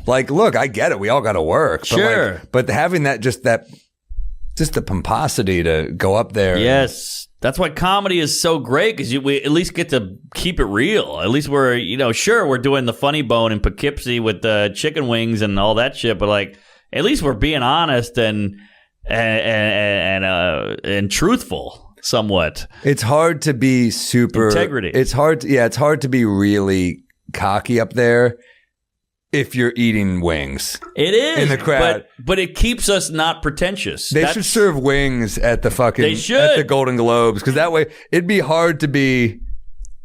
Speaker 2: like, look, I get it. We all got to work.
Speaker 1: Sure.
Speaker 2: But having just the pomposity to go up there.
Speaker 1: Yes. That's why comedy is so great, because we at least get to keep it real. At least we're, sure, we're doing the funny bone in Poughkeepsie with the chicken wings and all that shit, but like, at least we're being honest and truthful. Somewhat.
Speaker 2: It's hard to be super
Speaker 1: integrity.
Speaker 2: It's hard to be really cocky up there if you're eating wings.
Speaker 1: It is
Speaker 2: in the crowd,
Speaker 1: but it keeps us not pretentious.
Speaker 2: They should serve wings at the at the Golden Globes, because that way it'd be hard to be.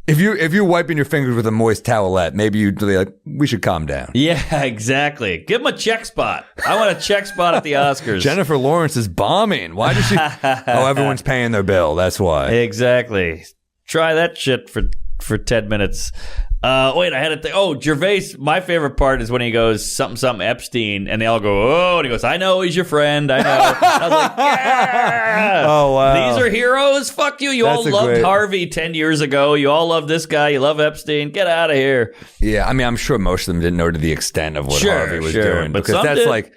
Speaker 2: If you're wiping your fingers with a moist towelette, maybe you'd be like, we should calm down.
Speaker 1: Yeah, exactly. Give them a check spot. I want a check spot at the Oscars.
Speaker 2: Jennifer Lawrence is bombing. Why does she? Oh, everyone's paying their bill. That's why.
Speaker 1: Exactly. Try that shit for 10 minutes. Wait, I had to think. Oh, Gervais, my favorite part is when he goes something Epstein, and they all go, oh, and he goes, I know he's your friend. I know. I was like, yeah.
Speaker 2: Oh, wow.
Speaker 1: These are heroes. Fuck you. You all loved Harvey 10 years ago. You all love this guy. You love Epstein. Get out of here.
Speaker 2: Yeah, I mean, I'm sure most of them didn't know to the extent of what Harvey was doing.
Speaker 1: But
Speaker 2: because that's
Speaker 1: did.
Speaker 2: like,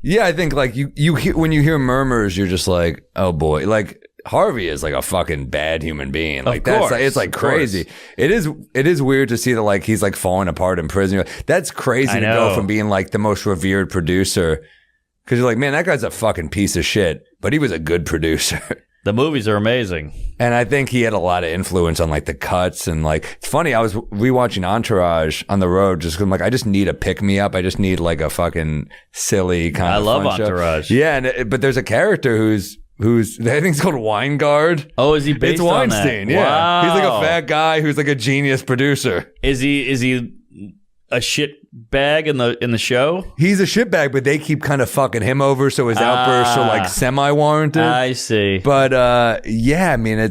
Speaker 2: yeah, I think like you hear, when you hear murmurs, you're just like, oh boy, like, Harvey is like a fucking bad human being. Like, that's like, it's like crazy. It is weird to see that like he's like falling apart in prison. You're like, that's crazy to go from being like the most revered producer, because you're like, man, that guy's a fucking piece of shit, but he was a good producer.
Speaker 1: The movies are amazing.
Speaker 2: And I think he had a lot of influence on like the cuts, and like, it's funny, I was rewatching Entourage on the road just because I'm like, I just need a pick me up. I just need like a fucking silly kind of fun
Speaker 1: Entourage.
Speaker 2: Show. Yeah, but there's a character who's I think it's called Weingard.
Speaker 1: Oh, is he based on that?
Speaker 2: It's Weinstein, yeah.
Speaker 1: Wow.
Speaker 2: He's like a fat guy who's like a genius producer.
Speaker 1: Is he a shit bag in the show?
Speaker 2: He's a shit bag, but they keep kind of fucking him over, so his outbursts are like semi-warranted.
Speaker 1: I see.
Speaker 2: But yeah, I mean,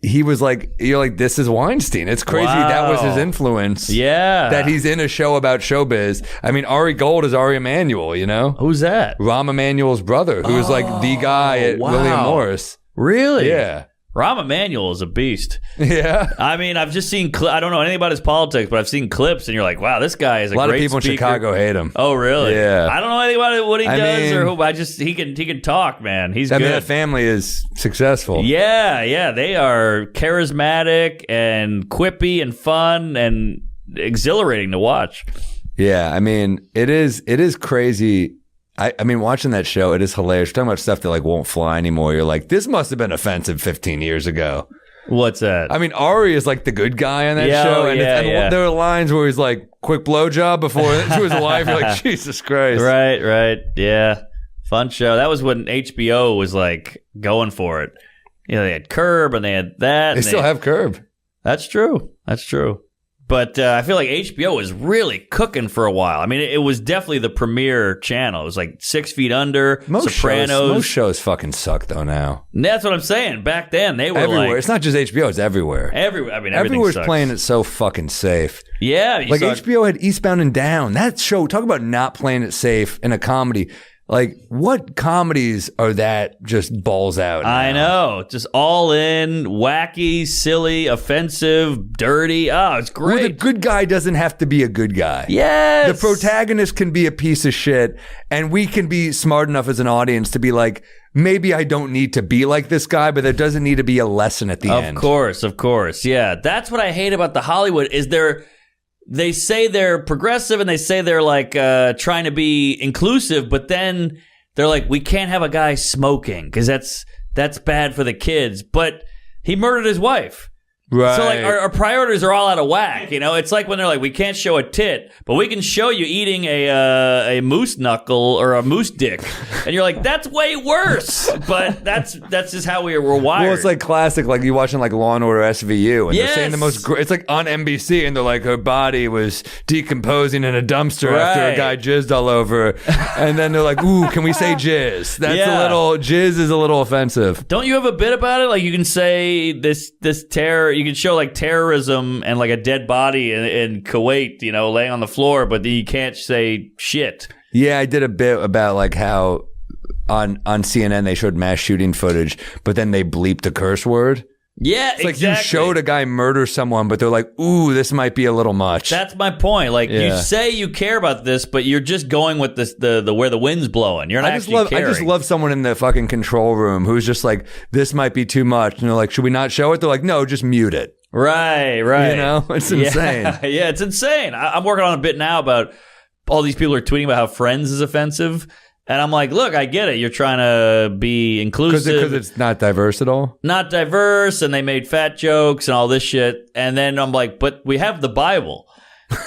Speaker 2: he was like, you're like, this is Weinstein. It's crazy.
Speaker 1: Wow.
Speaker 2: That was his influence.
Speaker 1: Yeah.
Speaker 2: That he's in a show about showbiz. I mean, Ari Gold is Ari Emanuel, you know?
Speaker 1: Who's that?
Speaker 2: Rahm Emanuel's brother, who's like the guy at William Morris.
Speaker 1: Really?
Speaker 2: Yeah.
Speaker 1: Rahm Emanuel is a beast.
Speaker 2: Yeah.
Speaker 1: I mean, I've just seen, I don't know anything about his politics, but I've seen clips, and you're like, wow, this guy is a great
Speaker 2: lot of people
Speaker 1: speaker.
Speaker 2: in Chicago hate him.
Speaker 1: Oh, really?
Speaker 2: Yeah.
Speaker 1: I don't know anything about what he does or who, he can talk, man. He's good.
Speaker 2: I mean, that family is successful.
Speaker 1: Yeah. They are charismatic and quippy and fun and exhilarating to watch.
Speaker 2: Yeah, I mean, it is crazy. I mean, watching that show, it is hilarious. We're talking about stuff that like won't fly anymore. You're like, this must have been offensive 15 years ago.
Speaker 1: What's that?
Speaker 2: I mean, Ari is like the good guy on that show. And there are lines where he's like, quick blowjob before to his wife. You're like, Jesus Christ.
Speaker 1: Right. Yeah. Fun show. That was when HBO was like going for it. You know, they had Curb and they had that.
Speaker 2: They still have Curb.
Speaker 1: That's true. But I feel like HBO was really cooking for a while. I mean, it was definitely the premier channel. It was like 6 Feet Under, Sopranos.
Speaker 2: Most shows fucking suck, though, now.
Speaker 1: And that's what I'm saying. Back then, they were
Speaker 2: everywhere.
Speaker 1: like...
Speaker 2: It's not just HBO. It's everywhere.
Speaker 1: Everywhere. I mean,
Speaker 2: everywhere's
Speaker 1: sucks.
Speaker 2: playing it so fucking safe.
Speaker 1: Yeah.
Speaker 2: Like HBO had Eastbound and Down. That show, talk about not playing it safe in a comedy. Like, what comedies are that just balls out now?
Speaker 1: I know. Just all in, wacky, silly, offensive, dirty. Oh, it's great.
Speaker 2: Well, the good guy doesn't have to be a good guy.
Speaker 1: Yes.
Speaker 2: The protagonist can be a piece of shit, and we can be smart enough as an audience to be like, maybe I don't need to be like this guy, but there doesn't need to be a lesson at the end.
Speaker 1: Of course. Yeah. That's what I hate about the Hollywood is they say they're progressive and they say they're like trying to be inclusive, but then they're like, we can't have a guy smoking because that's bad for the kids. But he murdered his wife.
Speaker 2: Right.
Speaker 1: So like our priorities are all out of whack. You know, it's like when they're like, we can't show a tit, but we can show you eating a moose knuckle or a moose dick, and you're like, that's way worse. But that's just how we're wired.
Speaker 2: Well, it's like classic, like you watching like Law and Order SVU, and
Speaker 1: Yes.
Speaker 2: they're saying the most. It's like on NBC, and they're like, her body was decomposing in a dumpster after a
Speaker 1: Right.
Speaker 2: guy jizzed all over, and then they're like, ooh, can we say jizz? That's
Speaker 1: Yeah.
Speaker 2: a little jizz is a little offensive.
Speaker 1: Don't you have a bit about it? Like you can say this terror. You can show like terrorism and like a dead body in Kuwait, you know, laying on the floor, but you can't say shit.
Speaker 2: Yeah, I did a bit about like how on CNN they showed mass shooting footage, but then they bleeped the curse word.
Speaker 1: Yeah,
Speaker 2: It's like you showed a guy murder someone, but they're like, ooh, this might be a little much.
Speaker 1: That's my point. Like you
Speaker 2: Yeah.
Speaker 1: say you care about this, but you're just going with this the where the wind's blowing. You're not
Speaker 2: I just
Speaker 1: actually caring.
Speaker 2: I just love someone in the fucking control room who's just like, this might be too much. And they're like, should we not show it? They're like, no, just mute it.
Speaker 1: Right.
Speaker 2: You know, it's insane.
Speaker 1: Yeah, it's insane. I'm working on a bit now about all these people are tweeting about how Friends is offensive. And I'm like, look, I get it. You're trying to be inclusive.
Speaker 2: Because it's not diverse at all?
Speaker 1: Not diverse, and they made fat jokes and all this shit. And then I'm like, but we have the Bible.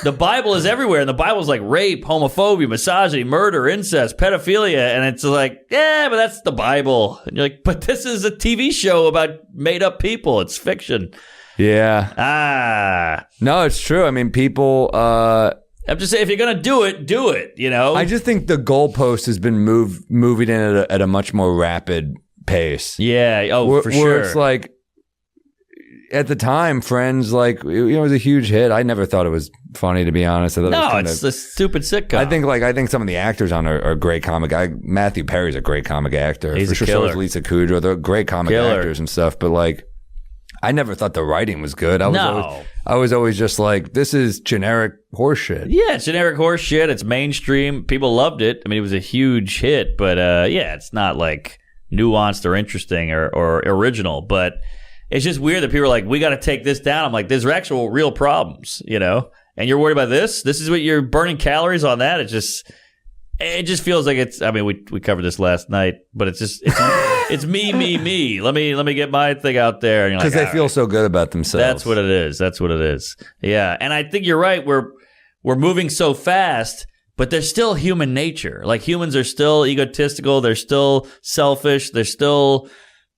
Speaker 1: The Bible is everywhere, and the Bible's like rape, homophobia, misogyny, murder, incest, pedophilia, and it's like, yeah, but that's the Bible. And you're like, but this is a TV show about made-up people. It's fiction.
Speaker 2: Yeah. No, it's true. I mean, people...
Speaker 1: I'm just saying, if you're going to do it, you know?
Speaker 2: I just think the goalpost has been moving in at a much more rapid pace.
Speaker 1: Yeah. Oh,
Speaker 2: where,
Speaker 1: for
Speaker 2: where
Speaker 1: sure.
Speaker 2: it's like, at the time, Friends, like, it was a huge hit. I never thought it was funny, to be honest. I thought it was kinda,
Speaker 1: it's a stupid sitcom.
Speaker 2: I think some of the actors on are great comic. Matthew Perry's a great comic actor.
Speaker 1: He's
Speaker 2: for
Speaker 1: a
Speaker 2: sure.
Speaker 1: killer.
Speaker 2: So is Lisa Kudrow. They're great comic actors and stuff. But like, I never thought the writing was good. I was always just like, this is generic horseshit.
Speaker 1: Yeah, it's generic horse shit. It's mainstream. People loved it. I mean, it was a huge hit, but yeah, it's not like nuanced or interesting or original. But it's just weird that people are like, we got to take this down. I'm like, there's actual real problems, you know? And you're worried about this? This is what you're burning calories on that? It just feels like it's, I mean, we covered this last night, but it's just, it's me. Let me get my thing out there.
Speaker 2: Because they feel so good about themselves.
Speaker 1: That's what it is. Yeah. And I think you're right. We're moving so fast, but there's still human nature. Like humans are still egotistical. They're still selfish. They're still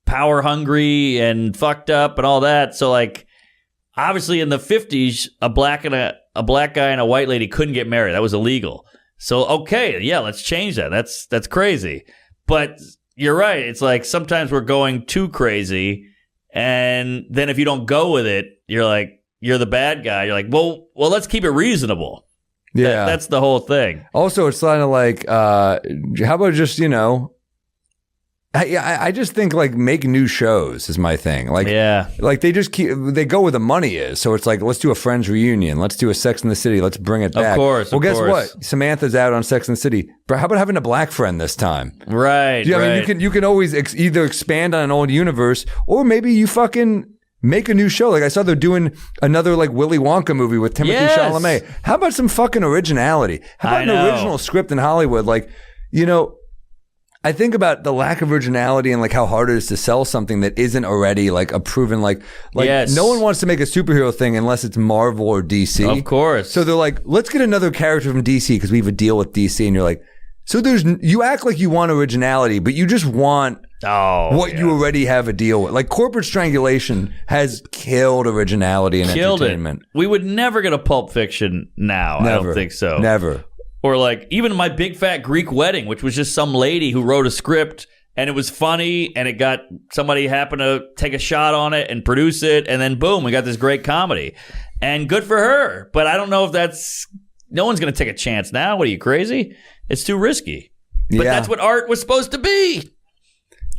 Speaker 1: power hungry and fucked up and all that. So like, obviously in the 50s, a black guy and a white lady couldn't get married. That was illegal. So, okay, yeah, let's change that. That's crazy. But you're right. It's like sometimes we're going too crazy. And then if you don't go with it, you're like, you're the bad guy. You're like, well, let's keep it reasonable.
Speaker 2: Yeah.
Speaker 1: That's the whole thing.
Speaker 2: Also, it's kind of like, how about just, you know, I just think like make new shows is my thing. Like,
Speaker 1: yeah.
Speaker 2: Like they go where the money is. So it's like, let's do a Friends reunion. Let's do a Sex and the City. Let's bring it back.
Speaker 1: Of course.
Speaker 2: Well, guess what? Samantha's out on Sex and the City. But how about having a black friend this time?
Speaker 1: Right.
Speaker 2: Yeah,
Speaker 1: right.
Speaker 2: I mean, you can always either expand on an old universe, or maybe you fucking make a new show. Like I saw they're doing another like Willy Wonka movie with Timothy Chalamet. How about some fucking originality? How about an original script in Hollywood? Like, you know, I think about the lack of originality and like how hard it is to sell something that isn't already like a proven like no one wants to make a superhero thing unless it's Marvel or DC.
Speaker 1: Of course.
Speaker 2: So they're like, let's get another character from DC because we have a deal with DC. And you're like, so you act like you want originality, but you just want you already have a deal with. Like corporate strangulation has killed originality and entertainment.
Speaker 1: We would never get a Pulp Fiction now.
Speaker 2: Never.
Speaker 1: I don't think so.
Speaker 2: Never.
Speaker 1: Or like even My Big Fat Greek Wedding, which was just some lady who wrote a script and it was funny and it got somebody happened to take a shot on it and produce it. And then boom, we got this great comedy and good for her. But I don't know if no one's going to take a chance now. What are you, crazy? It's too risky. But that's what art was supposed to be.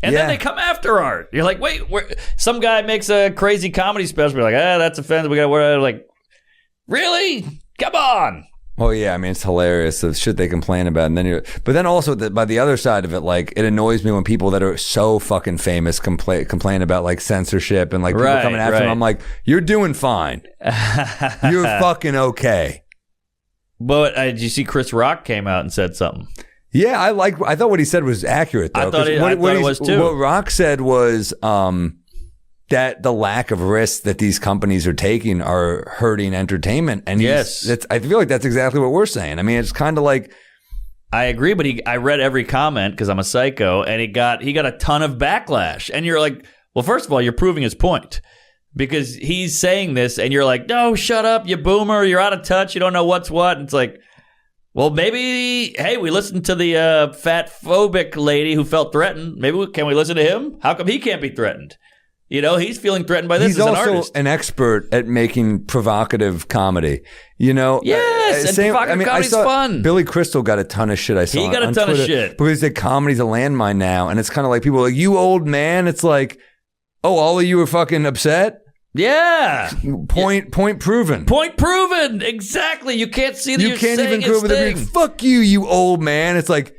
Speaker 1: And then they come after art. You're like, wait, some guy makes a crazy comedy special. You're like, that's offensive. We got to like, really? Come on.
Speaker 2: Well, yeah, I mean, it's hilarious the shit they complain about, and then but then also by the other side of it, like it annoys me when people that are so fucking famous complain about like censorship and like people coming after them. I'm like, you're doing fine, you're fucking okay.
Speaker 1: But did you see Chris Rock came out and said something?
Speaker 2: Yeah, I thought what he said was accurate though.
Speaker 1: I thought it was too.
Speaker 2: What Rock said was that the lack of risks that these companies are taking are hurting entertainment. And I feel like that's exactly what we're saying. I mean, it's kind of like,
Speaker 1: I agree, but I read every comment because I'm a psycho, and he got a ton of backlash. And you're like, well, first of all, you're proving his point because he's saying this, and you're like, no, shut up, you boomer, you're out of touch, you don't know what's what. And it's like, well, maybe, hey, we listened to the fat phobic lady who felt threatened. Maybe can we listen to him? How come he can't be threatened? You know, he's feeling threatened by this as an artist. He's also
Speaker 2: an expert at making provocative comedy. You know?
Speaker 1: Yes, and provocative comedy's fun.
Speaker 2: Billy Crystal got a ton of shit, I saw
Speaker 1: He got a ton of shit.
Speaker 2: Because he said comedy's a landmine now. And it's kind of like people are like, you old man. It's like, oh, all of you are fucking upset?
Speaker 1: Yeah.
Speaker 2: Point proven.
Speaker 1: Point proven. Exactly. You can't see that you're saying his thing. You can't even go over the
Speaker 2: fuck you, you old man. It's like,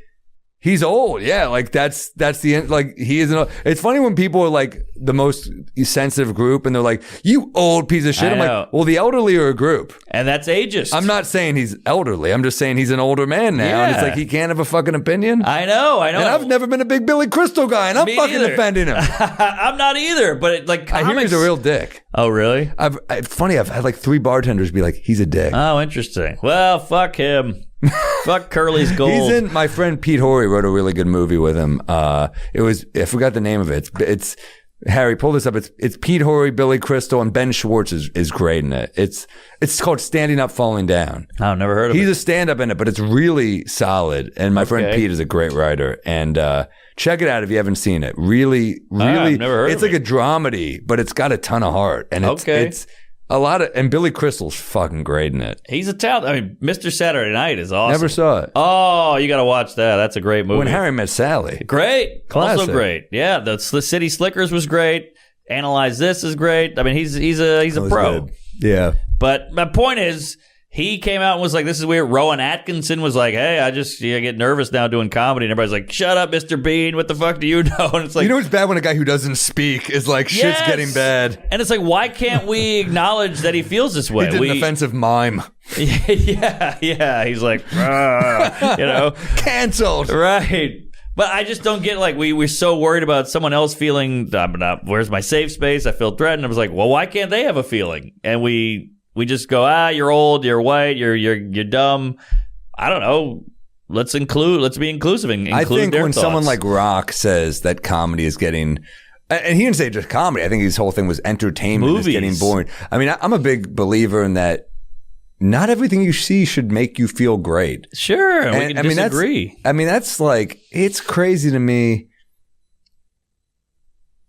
Speaker 2: he's old, yeah. Like that's the end. Like he isn't. It's funny when people are like the most sensitive group, and they're like, "You old piece of shit." I'm like, well, the elderly are a group,
Speaker 1: and that's ageist.
Speaker 2: I'm not saying he's elderly. I'm just saying he's an older man now, and it's like he can't have a fucking opinion.
Speaker 1: I know. And
Speaker 2: I've never been a big Billy Crystal guy, and I'm fucking defending him.
Speaker 1: I'm not either. But like,
Speaker 2: I hear he's a real dick.
Speaker 1: Oh, really?
Speaker 2: Funny. I've had like 3 bartenders be like, "He's a dick."
Speaker 1: Oh, interesting. Well, fuck him. Fuck Curly's gold.
Speaker 2: He's in. My friend Pete Horry wrote a really good movie with him. I forgot the name of it. It's Harry. Pull this up. It's Pete Horry, Billy Crystal, and Ben Schwartz is great in it. It's called Standing Up, Falling Down.
Speaker 1: Oh, never heard of it.
Speaker 2: He's a stand-up in it, but it's really solid. And my friend Pete is a great writer. And check it out if you haven't seen it. Really,
Speaker 1: I've never heard
Speaker 2: it's like a dramedy, but it's got a ton of heart. And it's a lot of, and Billy Crystal's fucking great in it.
Speaker 1: He's a talent. I mean, Mr. Saturday Night is awesome.
Speaker 2: Never saw it.
Speaker 1: Oh, you got to watch that. That's a great movie.
Speaker 2: When Harry Met Sally.
Speaker 1: Great.
Speaker 2: Classic.
Speaker 1: Also great. Yeah, the City Slickers was great. Analyze This is great. I mean, he's a pro.
Speaker 2: Good. Yeah.
Speaker 1: But my point is, he came out and was like, this is weird. Rowan Atkinson was like, hey, I get nervous now doing comedy. And everybody's like, shut up, Mr. Bean. What the fuck do you know? And it's like,
Speaker 2: you know, it's bad when a guy who doesn't speak is like, shit's getting bad.
Speaker 1: And it's like, why can't we acknowledge that he feels this way?
Speaker 2: He did an offensive mime.
Speaker 1: Yeah. He's like, you know,
Speaker 2: canceled.
Speaker 1: Right. But I just don't get, like, we're so worried about someone else feeling, where's my safe space? I feel threatened. I was like, well, why can't they have a feeling? And we just go, you're old, you're white, you're dumb. I don't know. Let's be inclusive and include
Speaker 2: I think
Speaker 1: their
Speaker 2: when
Speaker 1: thoughts.
Speaker 2: someone like Rock says that comedy is getting, and he didn't say just comedy, I think his whole thing was entertainment is getting boring. I mean, I'm a big believer in that. Not everything you see should make you feel great.
Speaker 1: Sure, we can disagree.
Speaker 2: That's like, it's crazy to me.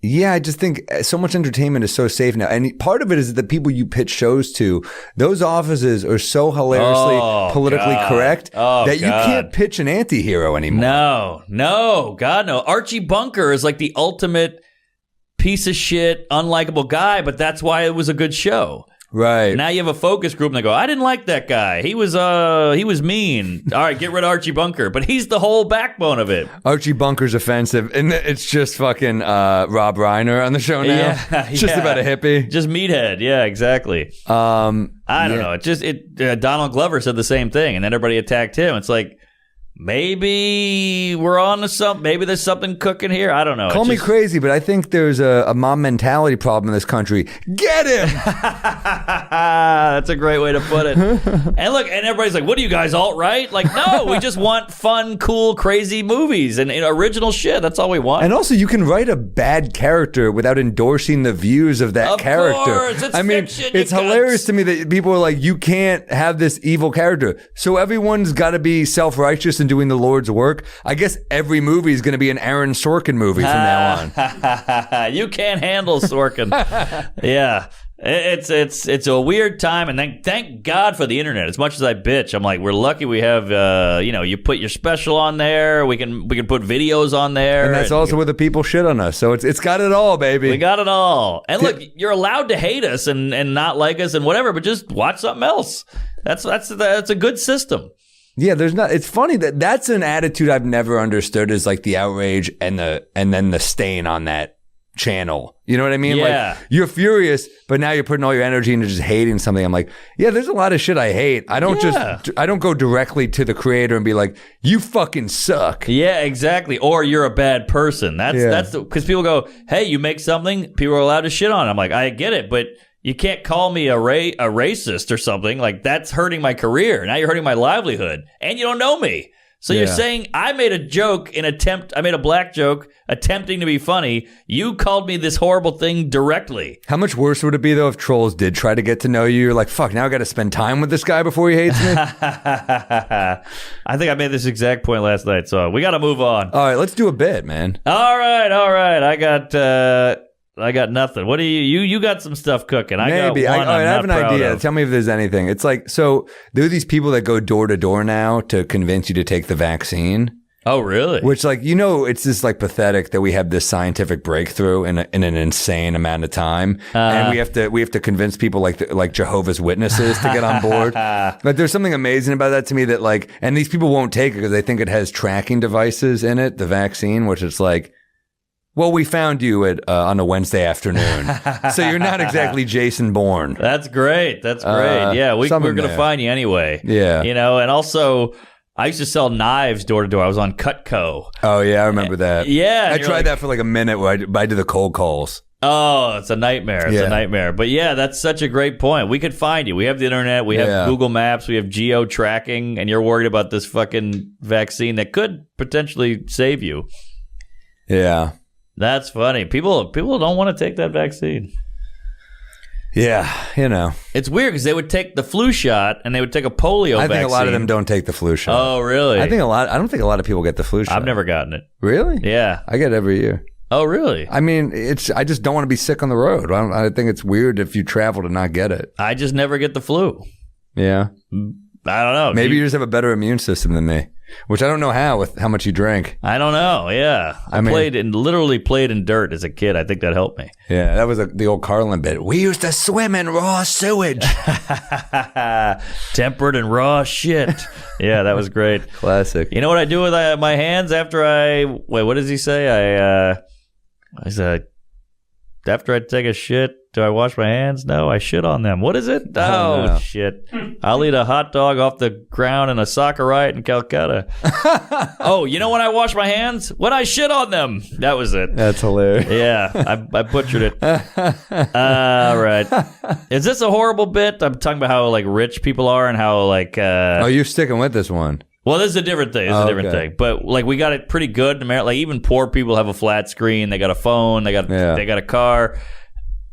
Speaker 2: Yeah, I just think so much entertainment is so safe now. And part of it is that the people you pitch shows to, those offices are so hilariously politically correct that you can't pitch an anti-hero anymore.
Speaker 1: No. God, no. Archie Bunker is like the ultimate piece of shit, unlikable guy, but that's why it was a good show.
Speaker 2: Right.
Speaker 1: Now you have a focus group and they go, I didn't like that guy. He was mean. All right, get rid of Archie Bunker. But he's the whole backbone of it.
Speaker 2: Archie Bunker's offensive. And it's just fucking Rob Reiner on the show now.
Speaker 1: Yeah,
Speaker 2: it's just about a hippie.
Speaker 1: Just meathead. Yeah, exactly. I don't know. Donald Glover said the same thing and then everybody attacked him. It's like, maybe we're on to something. Maybe there's something cooking here. I don't know.
Speaker 2: Call me crazy, but I think there's a mom mentality problem in this country. Get him!
Speaker 1: That's a great way to put it. And look, and everybody's like, what are you guys, alt-right? Like, no, we just want fun, cool, crazy movies and original shit. That's all we want.
Speaker 2: And also, you can write a bad character without endorsing the views of that character.
Speaker 1: Of course,
Speaker 2: it's hilarious to me that people are like, you can't have this evil character. So everyone's got to be self-righteous and doing the Lord's work. I guess every movie is going to be an Aaron Sorkin movie from now on.
Speaker 1: You can't handle Sorkin. Yeah. It's a weird time, and thank God for the internet. As much as I bitch, I'm like, we're lucky we have you put your special on there. We can put videos on there,
Speaker 2: and that's also where the people shit on us. So it's got it all, baby.
Speaker 1: We got it all. And look, you're allowed to hate us and not like us and whatever, but just watch something else. That's a good system.
Speaker 2: Yeah, it's funny that's an attitude I've never understood, is like the outrage and then the stain on that channel. You know what I mean?
Speaker 1: Yeah.
Speaker 2: Like, you're furious, but now you're putting all your energy into just hating something. I'm like, yeah, there's a lot of shit I hate. I don't go directly to the creator and be like, you fucking suck.
Speaker 1: Yeah, exactly. Or you're a bad person. That's because people go, hey, you make something, people are allowed to shit on it. I'm like, I get it, but you can't call me a racist or something. Like, that's hurting my career. Now you're hurting my livelihood, and you don't know me. So you're saying I made a black joke attempting to be funny. You called me this horrible thing directly.
Speaker 2: How much worse would it be, though, if trolls did try to get to know you? You're like, fuck, now I got to spend time with this guy before he hates me?
Speaker 1: I think I made this exact point last night, so we got to move on.
Speaker 2: All right, let's do a bit, man.
Speaker 1: All right. I got nothing. What do you got some stuff cooking?
Speaker 2: Maybe. I have an idea. Tell me if there's anything. It's like, so there are these people that go door to door now to convince you to take the vaccine.
Speaker 1: Oh, really?
Speaker 2: Which, like, it's just like pathetic that we have this scientific breakthrough in an insane amount of time, and we have to convince people like Jehovah's Witnesses to get on board. But there's something amazing about that to me, that like, and these people won't take it because they think it has tracking devices in it, the vaccine, which it's like, well, we found you on a Wednesday afternoon, so you're not exactly Jason Bourne.
Speaker 1: That's great. Yeah, we're going to find you anyway.
Speaker 2: Yeah.
Speaker 1: And also, I used to sell knives door to door. I was on Cutco.
Speaker 2: Oh, yeah, I remember that.
Speaker 1: Yeah.
Speaker 2: I tried that for like a minute where I did the cold calls.
Speaker 1: Oh, it's a nightmare. It's a nightmare. But yeah, that's such a great point. We could find you. We have the internet. We have Google Maps. We have geo tracking. And you're worried about this fucking vaccine that could potentially save you.
Speaker 2: Yeah.
Speaker 1: That's funny. People don't want to take that vaccine.
Speaker 2: Yeah,
Speaker 1: It's weird because they would take the flu shot and they would take a polio vaccine.
Speaker 2: I think a lot of them don't take the flu shot.
Speaker 1: Oh, really?
Speaker 2: I don't think a lot of people get the flu shot.
Speaker 1: I've never gotten it.
Speaker 2: Really?
Speaker 1: Yeah.
Speaker 2: I get it every year.
Speaker 1: Oh, really?
Speaker 2: I mean, I just don't want to be sick on the road. I think it's weird if you travel to not get it.
Speaker 1: I just never get the flu.
Speaker 2: Yeah.
Speaker 1: I don't know.
Speaker 2: Maybe you just have a better immune system than me, which I don't know how with how much you drink.
Speaker 1: I don't know. Yeah. I literally played in dirt as a kid. I think that helped me.
Speaker 2: Yeah. That was the old Carlin bit. We used to swim in raw sewage.
Speaker 1: Tempered and raw shit. Yeah, that was great.
Speaker 2: Classic.
Speaker 1: You know what I do with my hands after what does he say? I said, after I take a shit, do I wash my hands? No, I shit on them. What is it? Oh, no. Shit. I'll eat a hot dog off the ground in a soccer riot in Calcutta. Oh, you know when I wash my hands? When I shit on them. That was it.
Speaker 2: That's hilarious.
Speaker 1: Yeah, I butchered it. All right. Is this a horrible bit? I'm talking about how like rich people are and how like...
Speaker 2: oh, you're sticking with this one.
Speaker 1: Well, this is a different thing. Thing. But like we got it pretty good in America. Like even poor people have a flat screen. They got a phone. They got a car.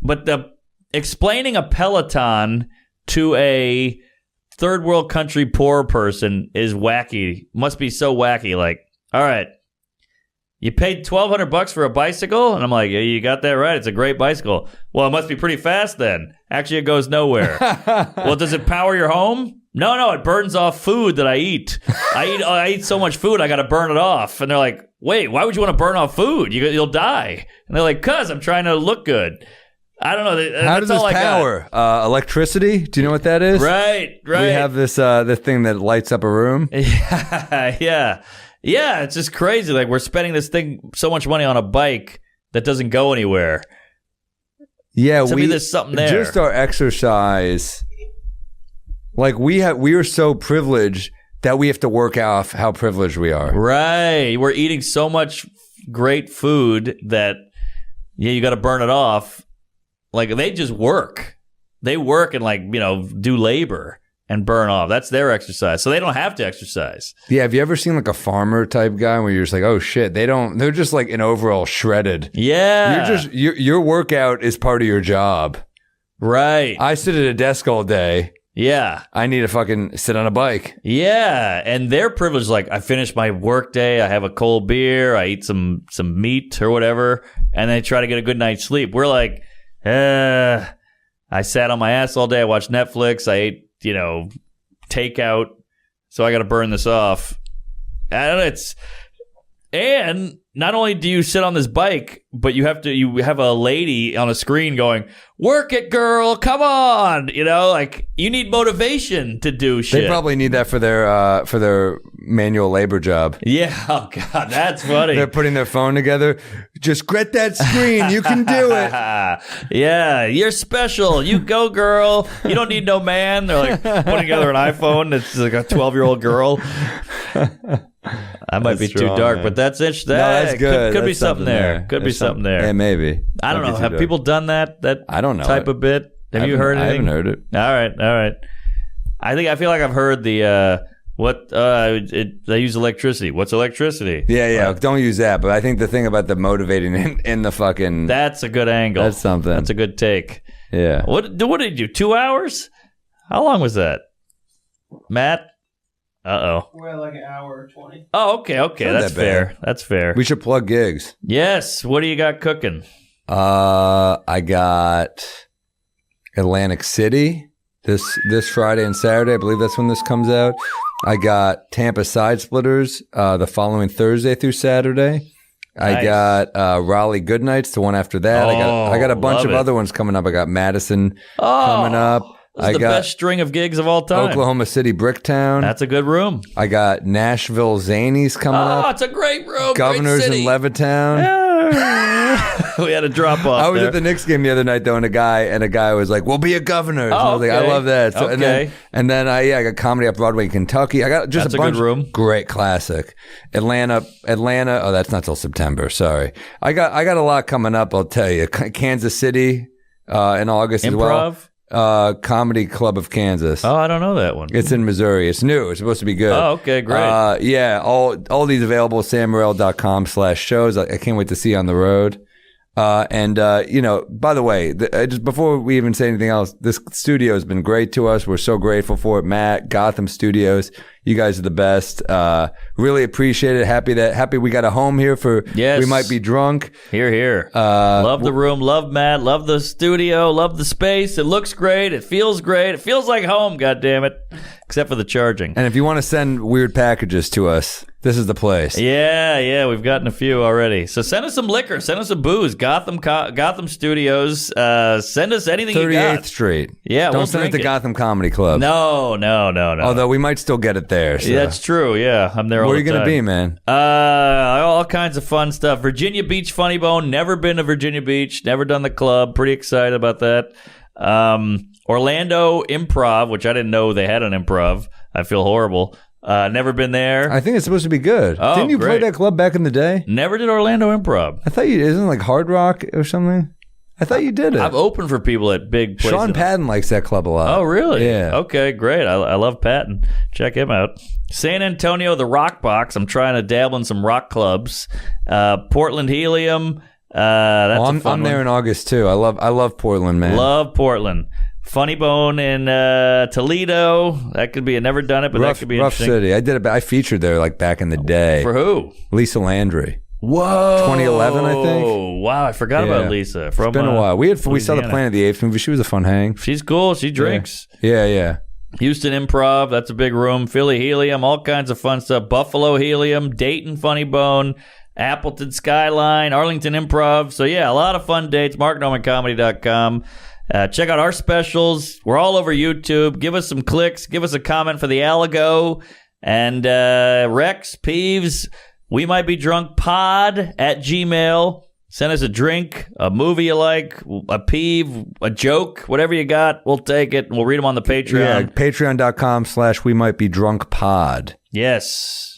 Speaker 1: But explaining a Peloton to a third world country poor person is wacky. Must be so wacky. Like, all right, you paid $1,200 for a bicycle, and I'm like, yeah, you got that right. It's a great bicycle. Well, it must be pretty fast then. Actually, it goes nowhere. Well, does it power your home? No, it burns off food that I eat. I eat so much food, I got to burn it off. And they're like, wait, why would you want to burn off food? You'll die. And they're like, 'cause I'm trying to look good. I don't know.
Speaker 2: How does this power? Electricity? Do you know what that is?
Speaker 1: Right.
Speaker 2: We have this thing that lights up a room.
Speaker 1: Yeah. It's just crazy. Like we're spending so much money on a bike that doesn't go anywhere.
Speaker 2: Yeah,
Speaker 1: to me, there's something there.
Speaker 2: Just our exercise. Like we are so privileged that we have to work off how privileged we are. Right.
Speaker 1: We're eating so much great food that you got to burn it off. Like they just work. They work and do labor and burn off. That's their exercise. So they don't have to exercise.
Speaker 2: Yeah. Have you ever seen like a farmer type guy where you're just like, oh shit, they're just like in overall shredded.
Speaker 1: Yeah.
Speaker 2: Your workout is part of your job.
Speaker 1: Right.
Speaker 2: I sit at a desk all day.
Speaker 1: Yeah.
Speaker 2: I need to fucking sit on a bike.
Speaker 1: Yeah. And they're privileged. Like I finish my work day. I have a cold beer. I eat some meat or whatever. And then I try to get a good night's sleep. We're like, I I sat on my ass all day. I watched Netflix. I ate, takeout. So I got to burn this off. And not only do you sit on this bike, but you have a lady on a screen going, "Work it, girl, come on!" You need motivation to do shit.
Speaker 2: They probably need that for their manual labor job.
Speaker 1: Yeah, oh god, that's funny.
Speaker 2: They're putting their phone together. Just grit that screen, you can do it.
Speaker 1: Yeah, you're special. You go, girl. You don't need no man. They're like putting together an iPhone. It's like a 12-year-old girl. I might be
Speaker 2: strong,
Speaker 1: too dark,
Speaker 2: man.
Speaker 1: but that's interesting.
Speaker 2: No, that's good.
Speaker 1: Could be
Speaker 2: That's
Speaker 1: something there. Could be something there.
Speaker 2: Yeah, maybe.
Speaker 1: I don't know. Have people done that
Speaker 2: I don't know
Speaker 1: type of bit? Have you heard anything?
Speaker 2: I haven't heard it.
Speaker 1: All right. I feel like I've heard the they use electricity. What's electricity?
Speaker 2: Yeah. Don't use that. But I think the thing about the motivating in the fucking
Speaker 1: that's a good angle.
Speaker 2: That's something.
Speaker 1: That's a good take.
Speaker 2: Yeah.
Speaker 1: What did you do? 2 hours? How long was that, Matt?
Speaker 3: We're at like an hour or 20.
Speaker 1: Oh, okay. That's fair. That's fair.
Speaker 2: We should plug gigs.
Speaker 1: Yes. What do you got cooking?
Speaker 2: I got Atlantic City this Friday and Saturday. I believe that's when this comes out. I got Tampa Side Splitters the following Thursday through Saturday.
Speaker 1: Nice.
Speaker 2: I got Raleigh Goodnights the one after that. I got a bunch of other ones coming up. I got Madison coming up.
Speaker 1: This is the best string of gigs of all time.
Speaker 2: Oklahoma City Bricktown.
Speaker 1: That's a good room.
Speaker 2: I got Nashville Zanies coming up.
Speaker 1: Oh, it's a great room.
Speaker 2: Governors
Speaker 1: great
Speaker 2: in
Speaker 1: city.
Speaker 2: Levittown.
Speaker 1: We had a drop off.
Speaker 2: I was at the Knicks game the other night though, and a guy was like, "We'll be a Governors." And I was like, "I love that." So,
Speaker 1: okay.
Speaker 2: And then I got comedy up Broadway in Kentucky. I got just
Speaker 1: That's
Speaker 2: a bunch.
Speaker 1: Good room.
Speaker 2: Great classic. Atlanta. Oh, that's not till September. Sorry. I got a lot coming up. I'll tell you. Kansas City in August as well.
Speaker 1: Improv?
Speaker 2: Comedy Club of Kansas.
Speaker 1: Oh, I don't know that one.
Speaker 2: It's in Missouri. It's new. It's supposed to be good.
Speaker 1: Oh, okay, great.
Speaker 2: Yeah, all these available at sammorril.com/shows. I can't wait to see you on the road. By the way, just before we even say anything else, this studio has been great to us. We're so grateful for it. Matt, Gotham Studios, you guys are the best. Really appreciate it. Happy we got a home here for We Might Be Drunk.
Speaker 1: Here. Love the room. Love Matt. Love the studio. Love the space. It looks great. It feels great. It feels like home, goddammit. Except for the charging.
Speaker 2: And if you want to send weird packages to us, this is the place.
Speaker 1: Yeah, we've gotten a few already. So send us some liquor, send us some booze. Gotham Studios. Send us anything you got.
Speaker 2: 38th Street.
Speaker 1: Yeah,
Speaker 2: don't send it to Gotham Comedy Club.
Speaker 1: No.
Speaker 2: Although we might still get it there. So.
Speaker 1: Yeah, that's true. Yeah, I'm there all the time.
Speaker 2: Where are you gonna be, man?
Speaker 1: All kinds of fun stuff. Virginia Beach Funny Bone. Never been to Virginia Beach. Never done the club. Pretty excited about that. Orlando Improv, which I didn't know they had an improv. I feel horrible. Never been there.
Speaker 2: I think it's supposed to be good.
Speaker 1: Oh,
Speaker 2: didn't you
Speaker 1: great.
Speaker 2: play that club back in the day?
Speaker 1: Never did Orlando Improv.
Speaker 2: I thought isn't it like Hard Rock or something? I thought you did it.
Speaker 1: I've opened for people at big places.
Speaker 2: Sean Patton likes that club a lot.
Speaker 1: Oh, really?
Speaker 2: Yeah.
Speaker 1: Okay, great. I love Patton. Check him out. San Antonio, the Rock Box. I'm trying to dabble in some rock clubs. Portland Helium. That's a fun
Speaker 2: I'm there in August too. I love Portland, man.
Speaker 1: Love Portland. Funny Bone in Toledo. That could be. I've never done it, but that could be
Speaker 2: rough
Speaker 1: interesting.
Speaker 2: city. I featured there like back in the day.
Speaker 1: For who?
Speaker 2: Lisa Landry.
Speaker 1: Whoa.
Speaker 2: 2011, I think.
Speaker 1: Wow, I forgot about Lisa.
Speaker 2: It's been a while. We saw the
Speaker 1: Louisiana.
Speaker 2: Planet of the Apes movie. She was a fun hang.
Speaker 1: She's cool. She drinks.
Speaker 2: Yeah.
Speaker 1: Houston Improv. That's a big room. Philly Helium. All kinds of fun stuff. Buffalo Helium. Dayton Funny Bone. Appleton Skyline. Arlington Improv. So, yeah, a lot of fun dates. marknormandcomedy.com. Check out our specials. We're all over YouTube. Give us some clicks. Give us a comment for the Aligo. And Rex, Peeves, We Might Be Drunk Pod at Gmail. Send us a drink, a movie you like, a peeve, a joke, whatever you got. We'll take it. We'll read them on the Patreon.
Speaker 2: Yeah, patreon.com/We Might Be Drunk Pod.
Speaker 1: Yes.